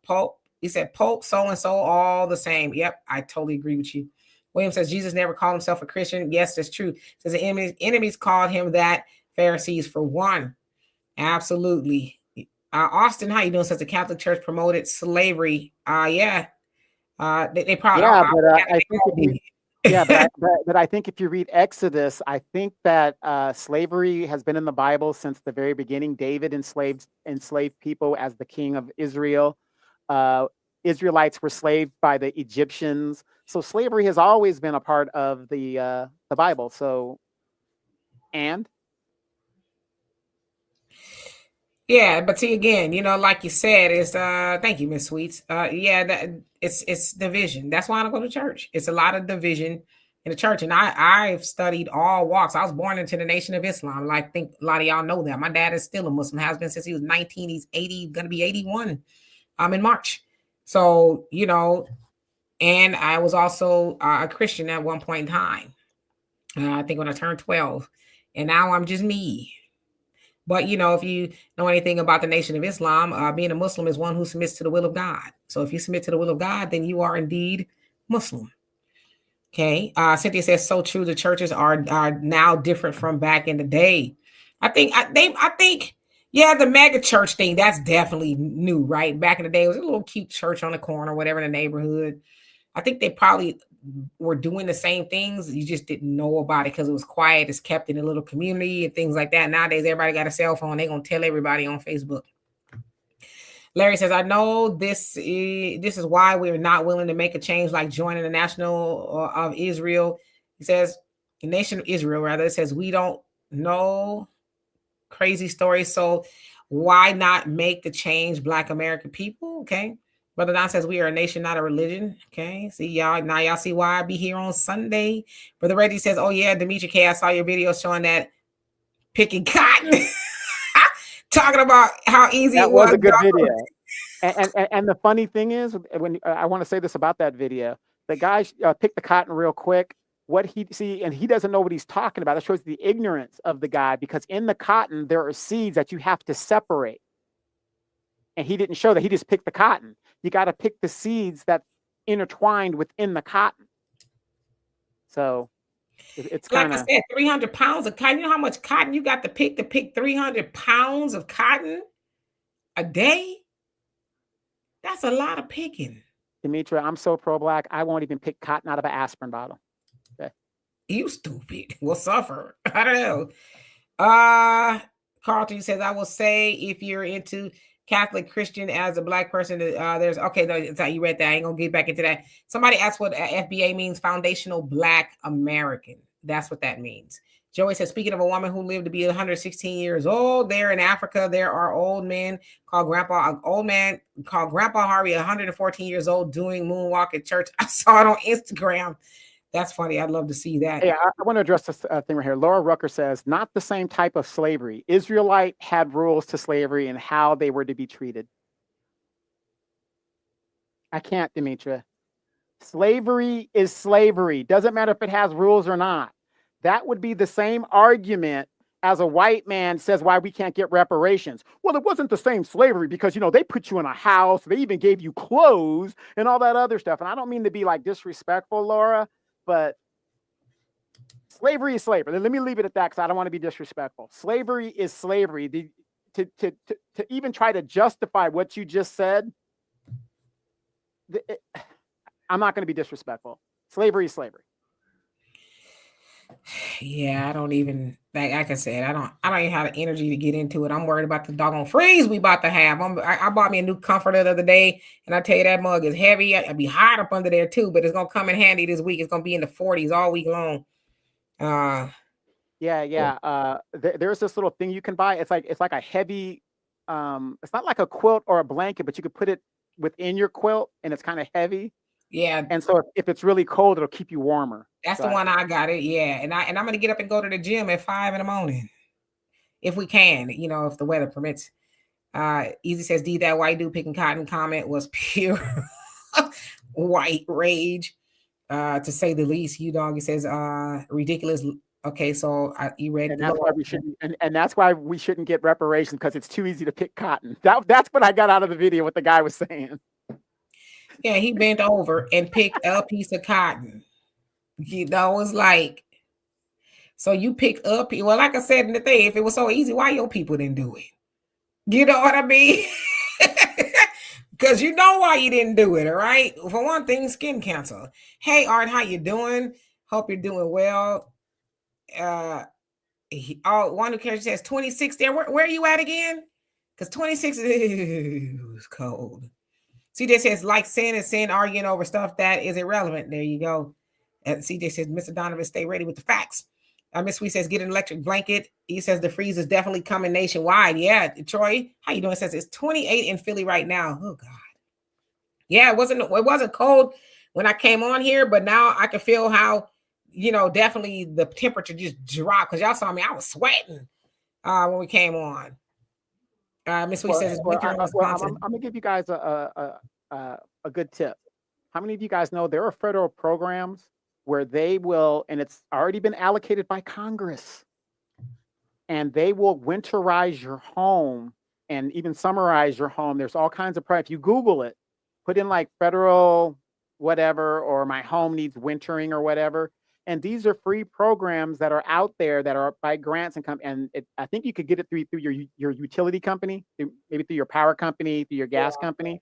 Pope. He said Pope, so-and-so, all the same. Yep, I totally agree with you. William says Jesus never called himself a Christian. Yes, that's true. Says the enemies called him that. Pharisees for one. Absolutely. Austin, how you doing? Says the Catholic Church promoted slavery. Yeah. They probably. But I think if you read Exodus, I think that slavery has been in the Bible since the very beginning. David enslaved people as the king of Israel. Israelites were slaved by the Egyptians. So slavery has always been a part of the Bible. So, and. Yeah, but see again, like you said, it's thank you, Miss Sweets. It's division. That's why I don't go to church. It's a lot of division in the church. And I've studied all walks. I was born into the Nation of Islam. I think a lot of y'all know that. My dad is still a Muslim, has been since he was 19. He's 80, gonna be 81 in March. So, and I was also a Christian at one point in time. I think when I turned 12. And now I'm just me. But, if you know anything about the Nation of Islam, being a Muslim is one who submits to the will of God. So if you submit to the will of God, then you are indeed Muslim. Okay. Cynthia says, so true. The churches are now different from back in the day. I think, the mega church thing, that's definitely new, right? Back in the day, it was a little cute church on the corner, whatever, in the neighborhood. I think they probably were doing the same things. You just didn't know about it because it was quiet. It's kept in a little community and things like that. Nowadays, everybody got a cell phone. They're gonna tell everybody on Facebook. Larry says, I know this is why we're not willing to make a change like joining the National of Israel. He says, the nation of Israel, rather, it says, we don't know crazy stories. So why not make the change, Black American people? Okay. Brother Don says, we are a nation, not a religion. Okay. See, y'all, now y'all see why I be here on Sunday. Brother Reggie says, oh, yeah, Demetri K, I saw your video showing that picking cotton. Talking about how easy That it was was. a good video. And the funny thing is, when I want to say this about that video, the guy picked the cotton real quick. What he and he doesn't know what he's talking about. It shows the ignorance of the guy, because in the cotton there are seeds that you have to separate, and he didn't show that. He just picked the cotton. You got to pick the seeds that intertwined within the cotton. So it's kind of, like I said, 300 pounds of cotton. You know how much cotton you got to pick 300 pounds of cotton a day? That's a lot of picking. Demetri, I'm so pro-Black, I won't even pick cotton out of an aspirin bottle. Okay. You stupid. Will suffer. I don't know. Carlton says, I will say, if you're into Catholic Christian as a Black person, there's okay. No, it's how you read that. I ain't gonna get back into that. Somebody asked what FBA means, Foundational Black American. That's what that means. Joey says, speaking of a woman who lived to be 116 years old, there in Africa, there are old men called Grandpa Harvey, 114 years old, doing moonwalk at church. I saw it on Instagram. That's funny. I'd love to see that. Yeah, I want to address this thing right here. Laura Rucker says, not the same type of slavery. Israelite had rules to slavery and how they were to be treated. I can't, Demetri. Slavery is slavery. Doesn't matter if it has rules or not. That would be the same argument as a white man says why we can't get reparations. Well, it wasn't the same slavery because, they put you in a house. They even gave you clothes and all that other stuff. And I don't mean to be like disrespectful, Laura, but slavery is slavery. Let me leave it at that because I don't want to be disrespectful. Slavery is slavery. To even try to justify what you just said, I'm not going to be disrespectful. Slavery is slavery. Yeah, I don't even, like I said, I don't even have the energy to get into it. I'm worried about the doggone freeze we about to have. I bought me a new comforter the other day, and I tell you that mug is heavy. I'd be hot up under there too, but it's gonna come in handy this week. It's gonna be in the 40s all week long. There's this little thing you can buy. It's like a heavy, it's not like a quilt or a blanket, but you could put it within your quilt, and it's kind of heavy. Yeah. And so if it's really cold, it'll keep you warmer. That's the one I got it. Yeah. And I'm going to get up and go to the gym at 5 a.m. if we can, if the weather permits. Easy says, D, that white dude picking cotton comment was pure white rage, to say the least. You dog, he says, ridiculous. Okay. So you read. And that's why we shouldn't, and that's why we shouldn't get reparations, because it's too easy to pick cotton. That's what I got out of the video, what the guy was saying. Yeah, he bent over and picked a piece of cotton. It's like, so you pick up. Well, like I said in the thing, if it was so easy, why your people didn't do it? You know what I mean? Because you know why you didn't do it, all right? For one thing, skin cancer. Hey, Art, how you doing? Hope you're doing well. One who cares says 26 there. Where are you at again? Because 26 is cold. CJ says, like sin and sin, arguing over stuff that is irrelevant. There you go. And CJ says, Mr. Donovan, stay ready with the facts. Miss Sweet says, get an electric blanket. He says the freeze is definitely coming nationwide. Yeah, Troy, how you doing? Says it's 28 in Philly right now. Oh God. Yeah, it wasn't cold when I came on here, but now I can feel how, definitely the temperature just dropped, because y'all saw me, I was sweating when we came on. Miss Sweet says, I'm gonna give you guys a good tip. How many of you guys know there are federal programs where they will, and it's already been allocated by Congress, and they will winterize your home and even summarize your home. There's all kinds of if you Google it, put in like federal whatever, or my home needs wintering or whatever. And these are free programs that are out there that are by grants and I think you could get it through your utility company, maybe through your power company, through your gas company.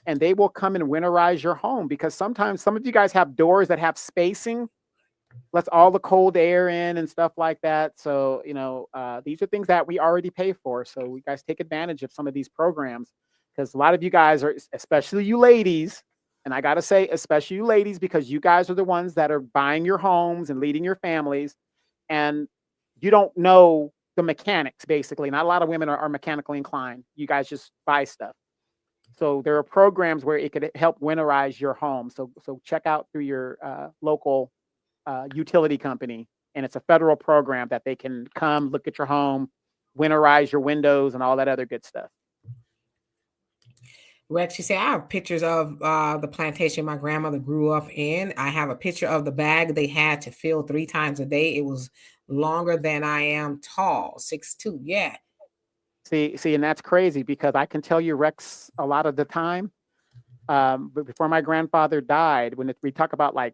and they will come and winterize your home, because sometimes some of you guys have doors that have spacing, lets all the cold air in and stuff like that. So, these are things that we already pay for. So you guys take advantage of some of these programs, because a lot of you guys are, especially you ladies, and I got to say, especially you ladies, because you guys are the ones that are buying your homes and leading your families, and you don't know the mechanics, basically. Not a lot of women are mechanically inclined. You guys just buy stuff. So there are programs where it could help winterize your home. So check out through your local utility company, and it's a federal program that they can come look at your home, winterize your windows, and all that other good stuff. Rex, you say, I have pictures of the plantation my grandmother grew up in. I have a picture of the bag they had to fill 3 times a day. It was longer than I am tall, 6'2". Yeah. See, and that's crazy, because I can tell you, Rex, a lot of the time, but before my grandfather died, when we talk about like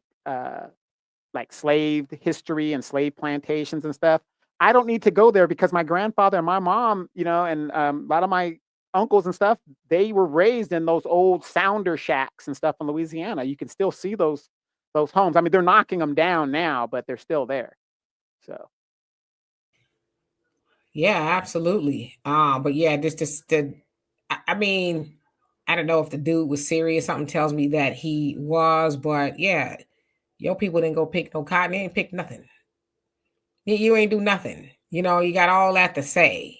slave history and slave plantations and stuff, I don't need to go there, because my grandfather and my mom, and a lot of my uncles and stuff, they were raised in those old sounder shacks and stuff in Louisiana. You can still see those homes. I mean, they're knocking them down now, but they're still there. So. Yeah, absolutely. But yeah, I mean, I don't know if the dude was serious. Something tells me that he was, but yeah, your people didn't go pick no cotton. They ain't pick nothing. You ain't do nothing. You got all that to say.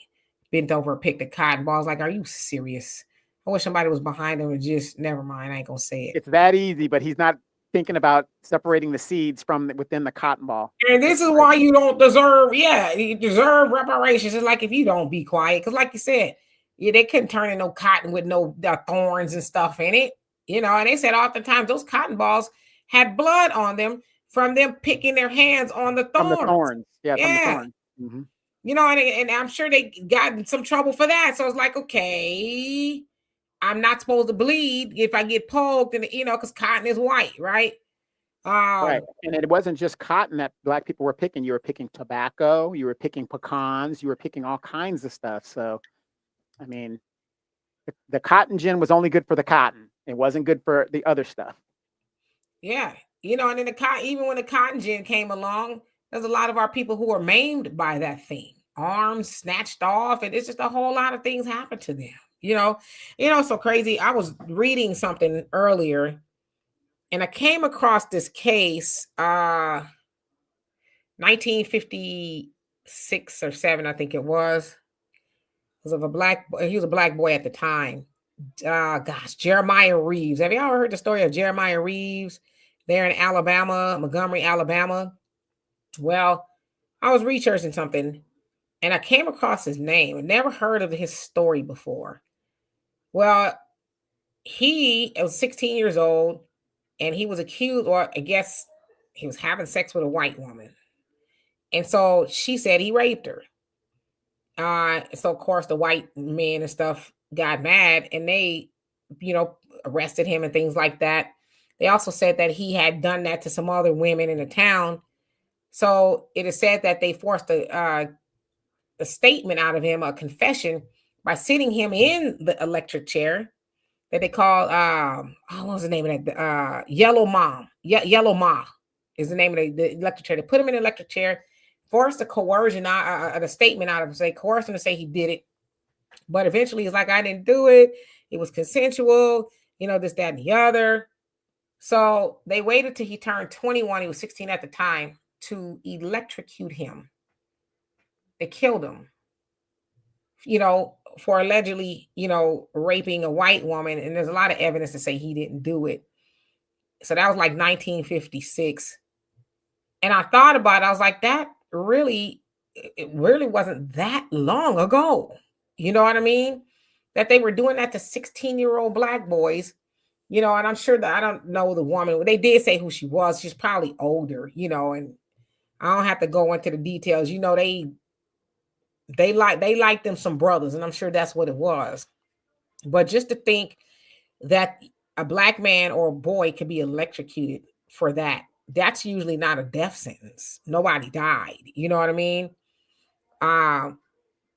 Bent over, picked the cotton balls. Like, are you serious? I wish somebody was behind him and just, never mind. I ain't gonna say it. It's that easy, but he's not thinking about separating the seeds from within the cotton ball. And this is why you don't deserve, you deserve reparations. It's like, if you don't be quiet, because like you said, they couldn't turn in no cotton with no thorns and stuff in it. And they said oftentimes those cotton balls had blood on them from them picking their hands on the thorns. From the thorns. Yeah, from the thorns. Mm-hmm. And I'm sure they got in some trouble for that. So it's like, okay, I'm not supposed to bleed if I get poked, and because cotton is white, right? Right. And it wasn't just cotton that Black people were picking. You were picking tobacco, you were picking pecans, you were picking all kinds of stuff. So, I mean, the cotton gin was only good for the cotton. It wasn't good for the other stuff. Yeah. And then even when the cotton gin came along, there's a lot of our people who were maimed by that thing. Arms snatched off, and it's just a whole lot of things happened to them. So crazy. I was reading something earlier, and I came across this case, 1956 or 7, I think it was of a black boy. He was a black boy at the time. Jeremiah Reeves. Have you ever heard the story of Jeremiah Reeves? There in Alabama, Montgomery, Alabama. Well, I was researching something, and I came across his name. I never heard of his story before. Well, he was 16 years old, and he was accused, or I guess he was having sex with a white woman. And so she said he raped her. So of course the white men and stuff got mad, and they, arrested him and things like that. They also said that he had done that to some other women in the town. So it is said that they forced a statement out of him, a confession, by sitting him in the electric chair that they call, what was the name of that? Yellow Mom. Yellow Ma is the name of the electric chair. They put him in the electric chair, forced the coercion out, the statement out of him, say coerced him to say he did it. But eventually he's like, I didn't do it. It was consensual, this, that, and the other. So they waited till he turned 21. He was 16 at the time, to electrocute him. They killed him, for allegedly, raping a white woman. And there's a lot of evidence to say he didn't do it. So that was like 1956. And I thought about it. I was like, it really wasn't that long ago. You know what I mean? That they were doing that to 16-year-old black boys, and I'm sure that I don't know the woman. They did say who she was. She's probably older, and I don't have to go into the details. They liked them some brothers, and I'm sure that's what it was. But just to think that a black man or a boy could be electrocuted for that's usually not a death sentence. Nobody died. You know what I mean?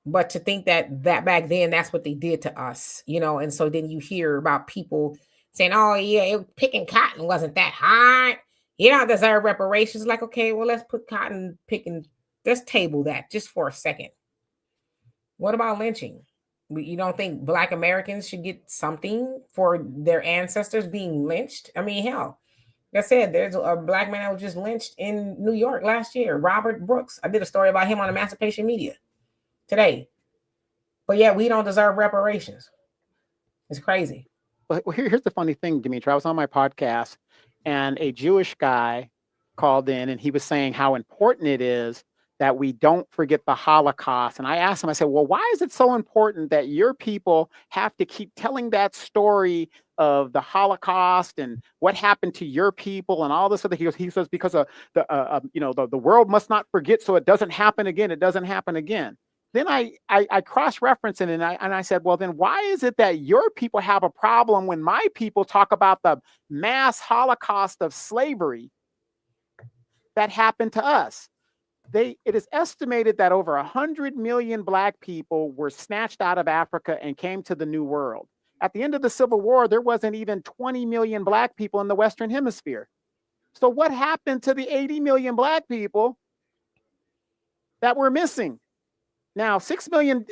But to think that back then, that's what they did to us, and so then you hear about people saying, oh yeah, picking cotton wasn't that hard. You don't deserve reparations. Like, okay, well, let's put cotton picking, let's table that just for a second. What about lynching? You don't think Black Americans should get something for their ancestors being lynched? I mean, hell, like I said, there's a Black man that was just lynched in New York last year, Robert Brooks. I did a story about him on Emancipation Media today. But yeah, we don't deserve reparations. It's crazy. Well, here's the funny thing, Dimitri. I was on my podcast and a Jewish guy called in and he was saying how important it is that we don't forget the Holocaust. And I asked him, I said, well, why is it so important that your people have to keep telling that story of the Holocaust and what happened to your people and all this other? He says, because of the world must not forget so it doesn't happen again. It doesn't happen again. Then I cross-referenced it and I said, well, then why is it that your people have a problem when my people talk about the mass Holocaust of slavery that happened to us? It is estimated that over 100 million Black people were snatched out of Africa and came to the New World. At the end of the Civil War, there wasn't even 20 million Black people in the Western Hemisphere. So what happened to the 80 million Black people that were missing? Now, 6 million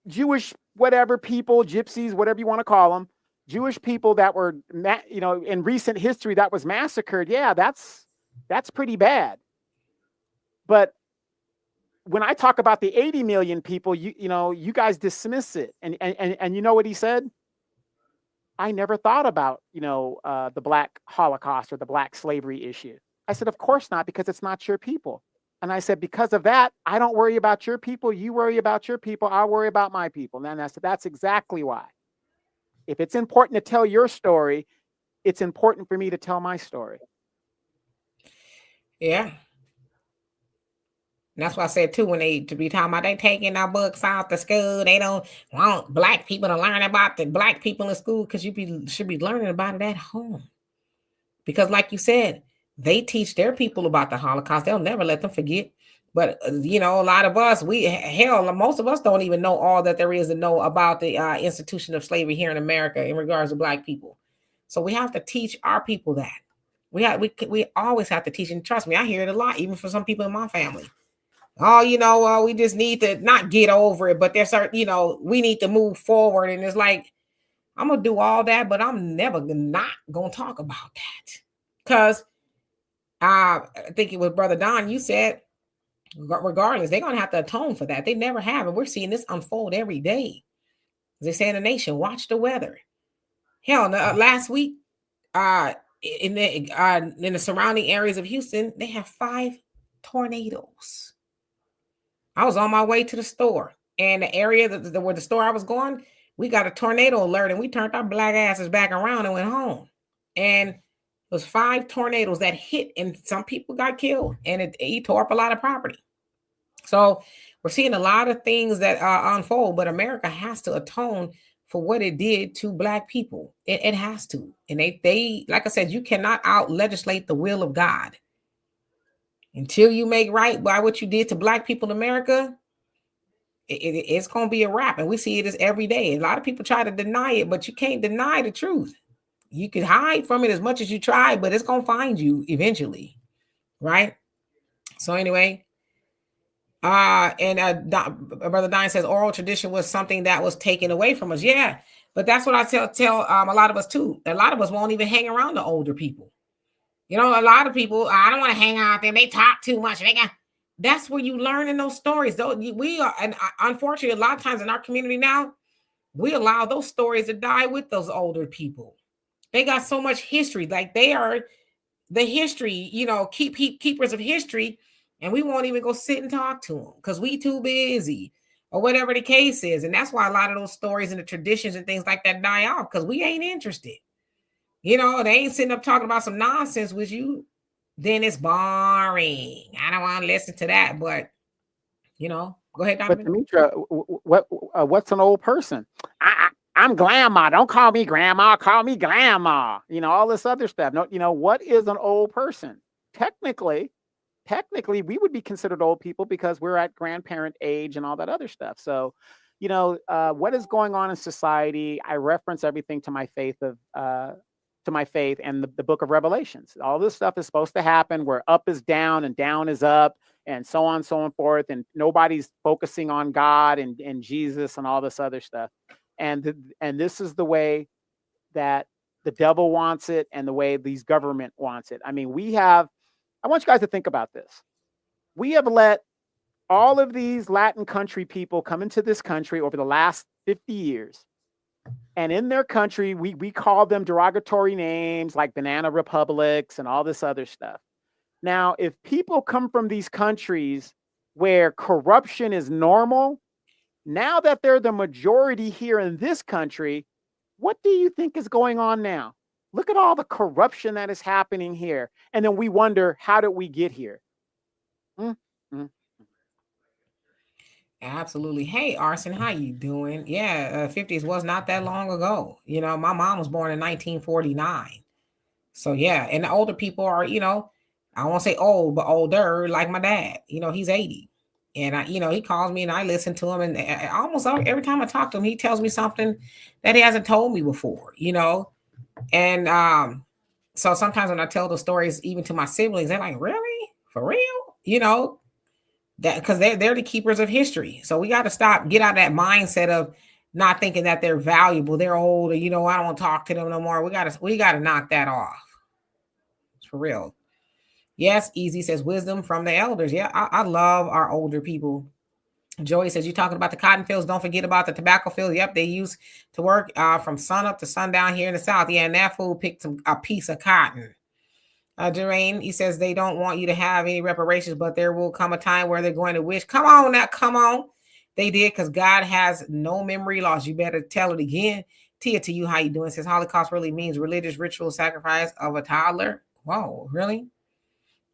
Jewish whatever people, gypsies, whatever you want to call them, Jewish people that were, in recent history that was massacred. Yeah, that's pretty bad. But when I talk about the 80 million people, you guys dismiss it. And you know what he said? I never thought about, the Black Holocaust or the Black slavery issue. I said, of course not, because it's not your people. And I said, because of that, I don't worry about your people. You worry about your people. I'll worry about my people. And I said, that's exactly why. If it's important to tell your story, it's important for me to tell my story. Yeah. And that's why I said too, when they to be talking about they taking our books out the school, they don't want Black people to learn about the Black people in school because should be learning about it at home. Because like you said, they teach their people about the Holocaust. They'll never let them forget. But a lot of us, most of us don't even know all that there is to know about the institution of slavery here in America in regards to Black people. So we have to teach our people that. We always have to teach, and trust me, I hear it a lot, even for some people in my family. Oh, we just need to not get over it, but there's certain, we need to move forward. And it's like, I'm gonna do all that, but I'm never not gonna talk about that. Because I think it was Brother Don, you said, regardless, they're gonna have to atone for that. They never have, and we're seeing this unfold every day. As they say in the nation, watch the weather. Hell, last week, in the surrounding areas of Houston, they have 5 tornadoes. I was on my way to the store, and the area where the store I was going, we got a tornado alert, and we turned our Black asses back around and went home. And it was 5 tornadoes that hit, and some people got killed, and it tore up a lot of property. So we're seeing a lot of things that unfold, but America has to atone for what it did to Black people. It has to. And they, like I said, you cannot out legislate the will of God. Until you make right by what you did to Black people in America, it's going to be a wrap. And we see it as every day. A lot of people try to deny it, but you can't deny the truth. You can hide from it as much as you try, but it's going to find you eventually. Right? So anyway, Brother Diane says oral tradition was something that was taken away from us. Yeah, but that's what I tell a lot of us too. A lot of us won't even hang around the older people. A lot of people, I don't want to hang out with them. They talk too much. That's where you learn in those stories. Though we are, and unfortunately, a lot of times in our community now, we allow those stories to die with those older people. They got so much history, like they are the history, keepers of history, and we won't even go sit and talk to them because we too busy or whatever the case is. And that's why a lot of those stories and the traditions and things like that die off because we ain't interested. They ain't sitting up talking about some nonsense with you, then it's boring. I don't want to listen to that. But, go ahead, Donovan. But Demetra, what's an old person? I'm grandma. Don't call me grandma. Call me grandma. All this other stuff. No, what is an old person? Technically, technically we would be considered old people because we're at grandparent age and all that other stuff. So, what is going on in society? I reference everything to my faith and the book of Revelations. All this stuff is supposed to happen where up is down and down is up and so on, so on forth. And nobody's focusing on God and Jesus and all this other stuff. And this is the way that the devil wants it and the way these government wants it. I mean, I want you guys to think about this. We have let all of these Latin country people come into this country over the last 50 years. And in their country, we call them derogatory names like banana republics and all this other stuff. Now, if people come from these countries where corruption is normal, now that they're the majority here in this country, what do you think is going on now? Look at all the corruption that is happening here. And then we wonder, how did we get here? Mm-hmm. Absolutely. Hey, Arson, how you doing? Yeah, 50s was not that long ago. My mom was born in 1949. So yeah, and the older people are, I won't say old, but older, like my dad. He's 80. And he calls me and I listen to him. And almost every time I talk to him, he tells me something that he hasn't told me before, And so sometimes when I tell the stories, even to my siblings, they're like, really? For real? That because they're the keepers of history. So we got to get out of that mindset of not thinking that they're valuable. They're old, or, I don't want to talk to them no more. We got to knock that off. It's for real. Yes, Easy says wisdom from the elders. Yeah, I love our older people. Joey says, you're talking about the cotton fields. Don't forget about the tobacco fields. Yep, they used to work from sun up to sundown here in the South. Yeah, and that fool picked a piece of cotton. Jermaine, he says they don't want you to have any reparations, but there will come a time where they're going to wish. Come on now, come on. They did because God has no memory loss. You better tell it again. Tia, to you, how you doing? Says Holocaust really means religious ritual sacrifice of a toddler. Whoa, really?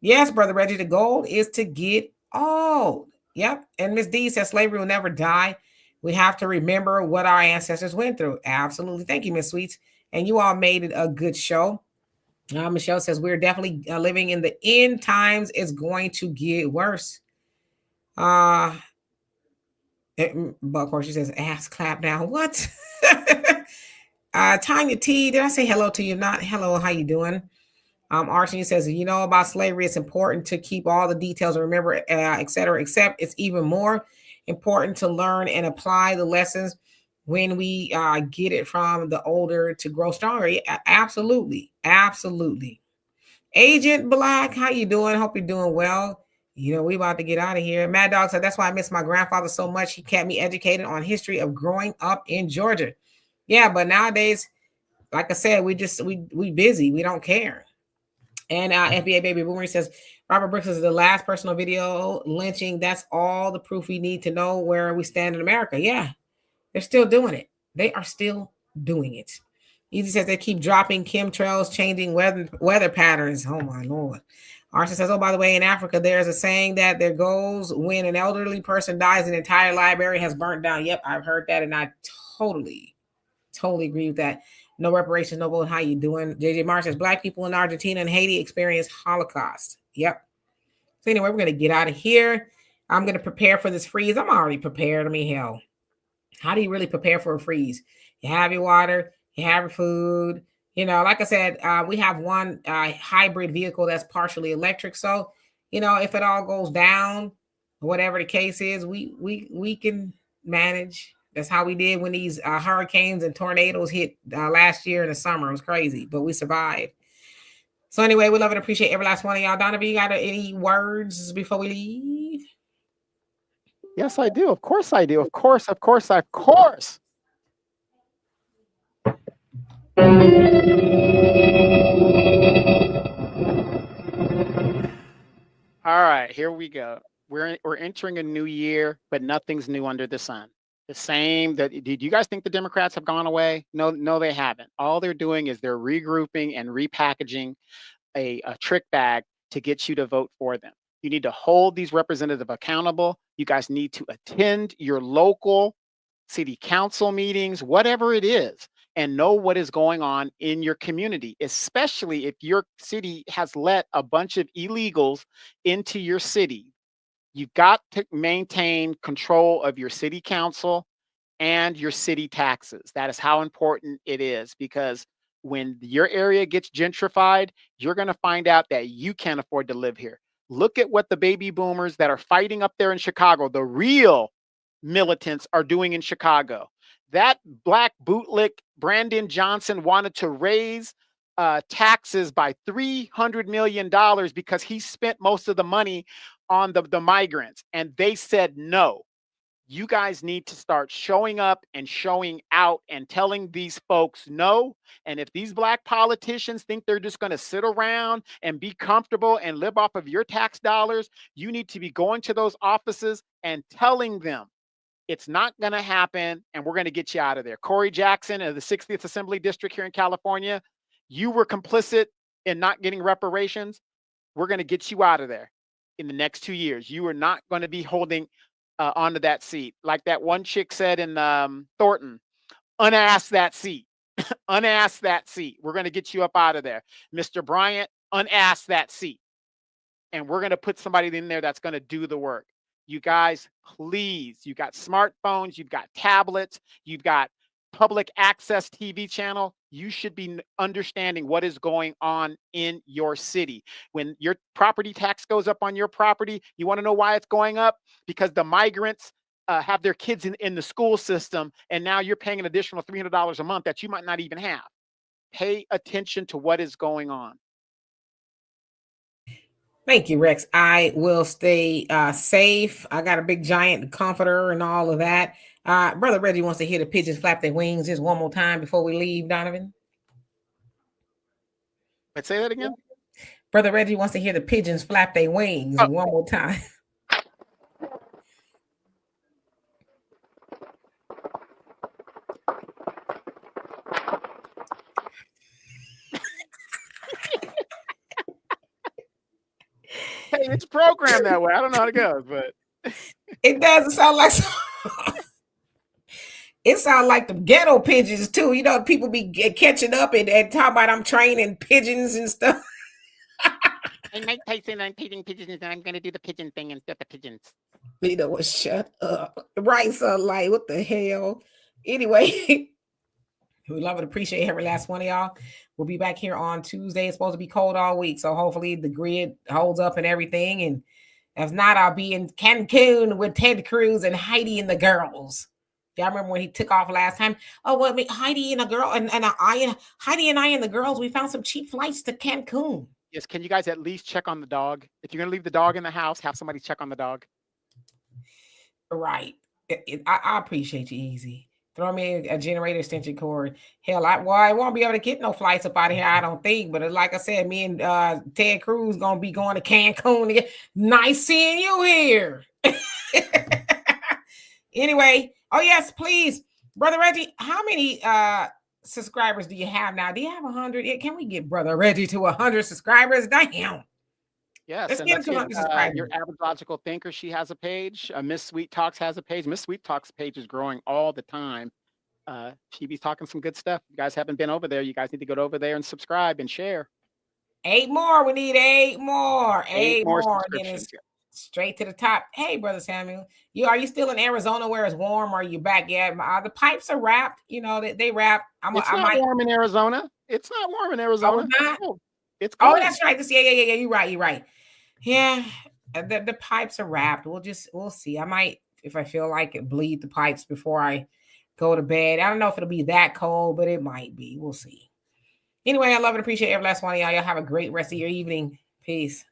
Yes, Brother Reggie, the goal is to get old. Yep. And Miss D says slavery will never die. We have to remember what our ancestors went through. Absolutely. Thank you, Miss Sweets. And you all made it a good show. Michelle says we're definitely living in the end times. It's going to get worse. But of course she says ass clap down. What? Tanya T, did I say hello to you? If not, hello, how you doing? Archie says, about slavery, it's important to keep all the details and remember, etc. Except it's even more important to learn and apply the lessons when we get it from the older to grow stronger. Yeah, absolutely. Absolutely. Agent Black, how you doing? Hope you're doing well. We about to get out of here. Mad Dog said, that's why I miss my grandfather so much. He kept me educated on history of growing up in Georgia. Yeah, but nowadays, like I said, we busy. We don't care. And FBA Baby Boomer says, Robert Brooks is the last personal video lynching. That's all the proof we need to know where we stand in America. Yeah, they're still doing it. They are still doing it. Easy says they keep dropping chemtrails, changing weather patterns. Oh, my Lord. Arson says, oh, by the way, in Africa, there's a saying that there goes when an elderly person dies, an entire library has burnt down. Yep, I've heard that, and I totally agree with that. No reparations, no vote. How you doing? JJ Marsh says, Black people in Argentina and Haiti experienced Holocaust. Yep. So anyway, we're going to get out of here. I'm going to prepare for this freeze. I'm already prepared. I mean, hell, how do you really prepare for a freeze? You have your water, you have your food. Like I said, we have one hybrid vehicle that's partially electric. So, if it all goes down, whatever the case is, we can manage. That's how we did when these hurricanes and tornadoes hit last year in the summer. It was crazy, but we survived. So anyway, we love and appreciate every last one of y'all. Donovan, you got any words before we leave? Yes, I do. Of course I do. Of course. All right, here we go. We're entering a new year, but nothing's new under the sun. The same did you guys think the Democrats have gone away? No, they haven't. All they're doing is they're regrouping and repackaging a trick bag to get you to vote for them. You need to hold these representatives accountable. You guys need to attend your local city council meetings, whatever it is. and know what is going on in your community, especially if your city has let a bunch of illegals into your city. You've got to maintain control of your city council and your city taxes. That is how important it is, because when your area gets gentrified, you're going to find out that you can't afford to live here. Look at what the baby boomers that are fighting up there in Chicago, the real militants, are doing in Chicago. That black bootlick Brandon Johnson wanted to raise taxes by $300 million because he spent most of the money on the migrants, and they said no. You guys need to start showing up and showing out and telling these folks no. And if these black politicians think they're just going to sit around and be comfortable and live off of your tax dollars, you need to be going to those offices and telling them it's not going to happen, and we're going to get you out of there. Corey Jackson of the 60th Assembly District here in California, you were complicit in not getting reparations. We're going to get you out of there in the next 2 years. You are not going to be holding onto that seat. Like that one chick said in Thornton, unask that seat. Unask that seat. We're going to get you up out of there. Mr. Bryant, unask that seat. And we're going to put somebody in there that's going to do the work. You guys, please, you got smartphones, you've got tablets, you've got public access TV channel. You should be understanding what is going on in your city. When your property tax goes up on your property, you want to know why it's going up? Because the migrants have their kids in the school system, and now you're paying an additional $300 a month that you might not even have. Pay attention to what is going on. Thank you, Rex. I will stay safe. I got a big giant comforter and all of that. Brother Reggie wants to hear the pigeons flap their wings just one more time before we leave, Donovan. Let's say that again. Brother Reggie wants to hear the pigeons flap their wings one more time. Hey, it's programmed that way. I don't know how it goes, but it doesn't sound like it sounds like the ghetto pigeons too. You know, people be catching up and talk about I'm training pigeons and stuff. I'm Mike Tyson. I'm feeding pigeons, and I'm going to do the pigeon thing and get the pigeons. You know what? Shut up. Right, son. Like, what the hell? Anyway, we love and appreciate every last one of y'all. We'll be back here on Tuesday. It's supposed to be cold all week, so hopefully the grid holds up and everything. And if not, I'll be in Cancun with Ted Cruz and Heidi and the girls. Y'all remember when he took off last time? Oh, well, Heidi and a girl Heidi and I and the girls, we found some cheap flights to Cancun. Yes, can you guys at least check on the dog? If you're going to leave the dog in the house, have somebody check on the dog. Right. I appreciate you, Easy. Throw me a generator extension cord. Hell, I won't be able to get no flights up out of here, I don't think. But like I said, me and Ted Cruz going to be going to Cancun again. Nice seeing you here. Anyway, oh, yes, please. Brother Reggie, how many subscribers do you have now? Do you have 100? Can we get Brother Reggie to 100 subscribers? Damn. Yes, let's get to 100 subscribers. Your average logical thinker, she has a page. Miss Sweet Talks has a page. Miss Sweet Talks page is growing all the time. She be talking some good stuff. You guys haven't been over there. You guys need to go over there and subscribe and share. 8 more. We need 8 more. 8 more. Subscriptions. Straight to the top. Hey, Brother Samuel, are you still in Arizona where it's warm? Or are you back yet? The pipes are wrapped. You know, they wrap. It's not warm in Arizona. It's not warm in Arizona. Oh, it's not? It's cold. Oh, that's right. Yeah. You're right. Yeah, the pipes are wrapped. We'll see. I might, if I feel like it, bleed the pipes before I go to bed. I don't know if it'll be that cold, but it might be. We'll see. Anyway, I love and appreciate every last one of y'all. Y'all have a great rest of your evening. Peace.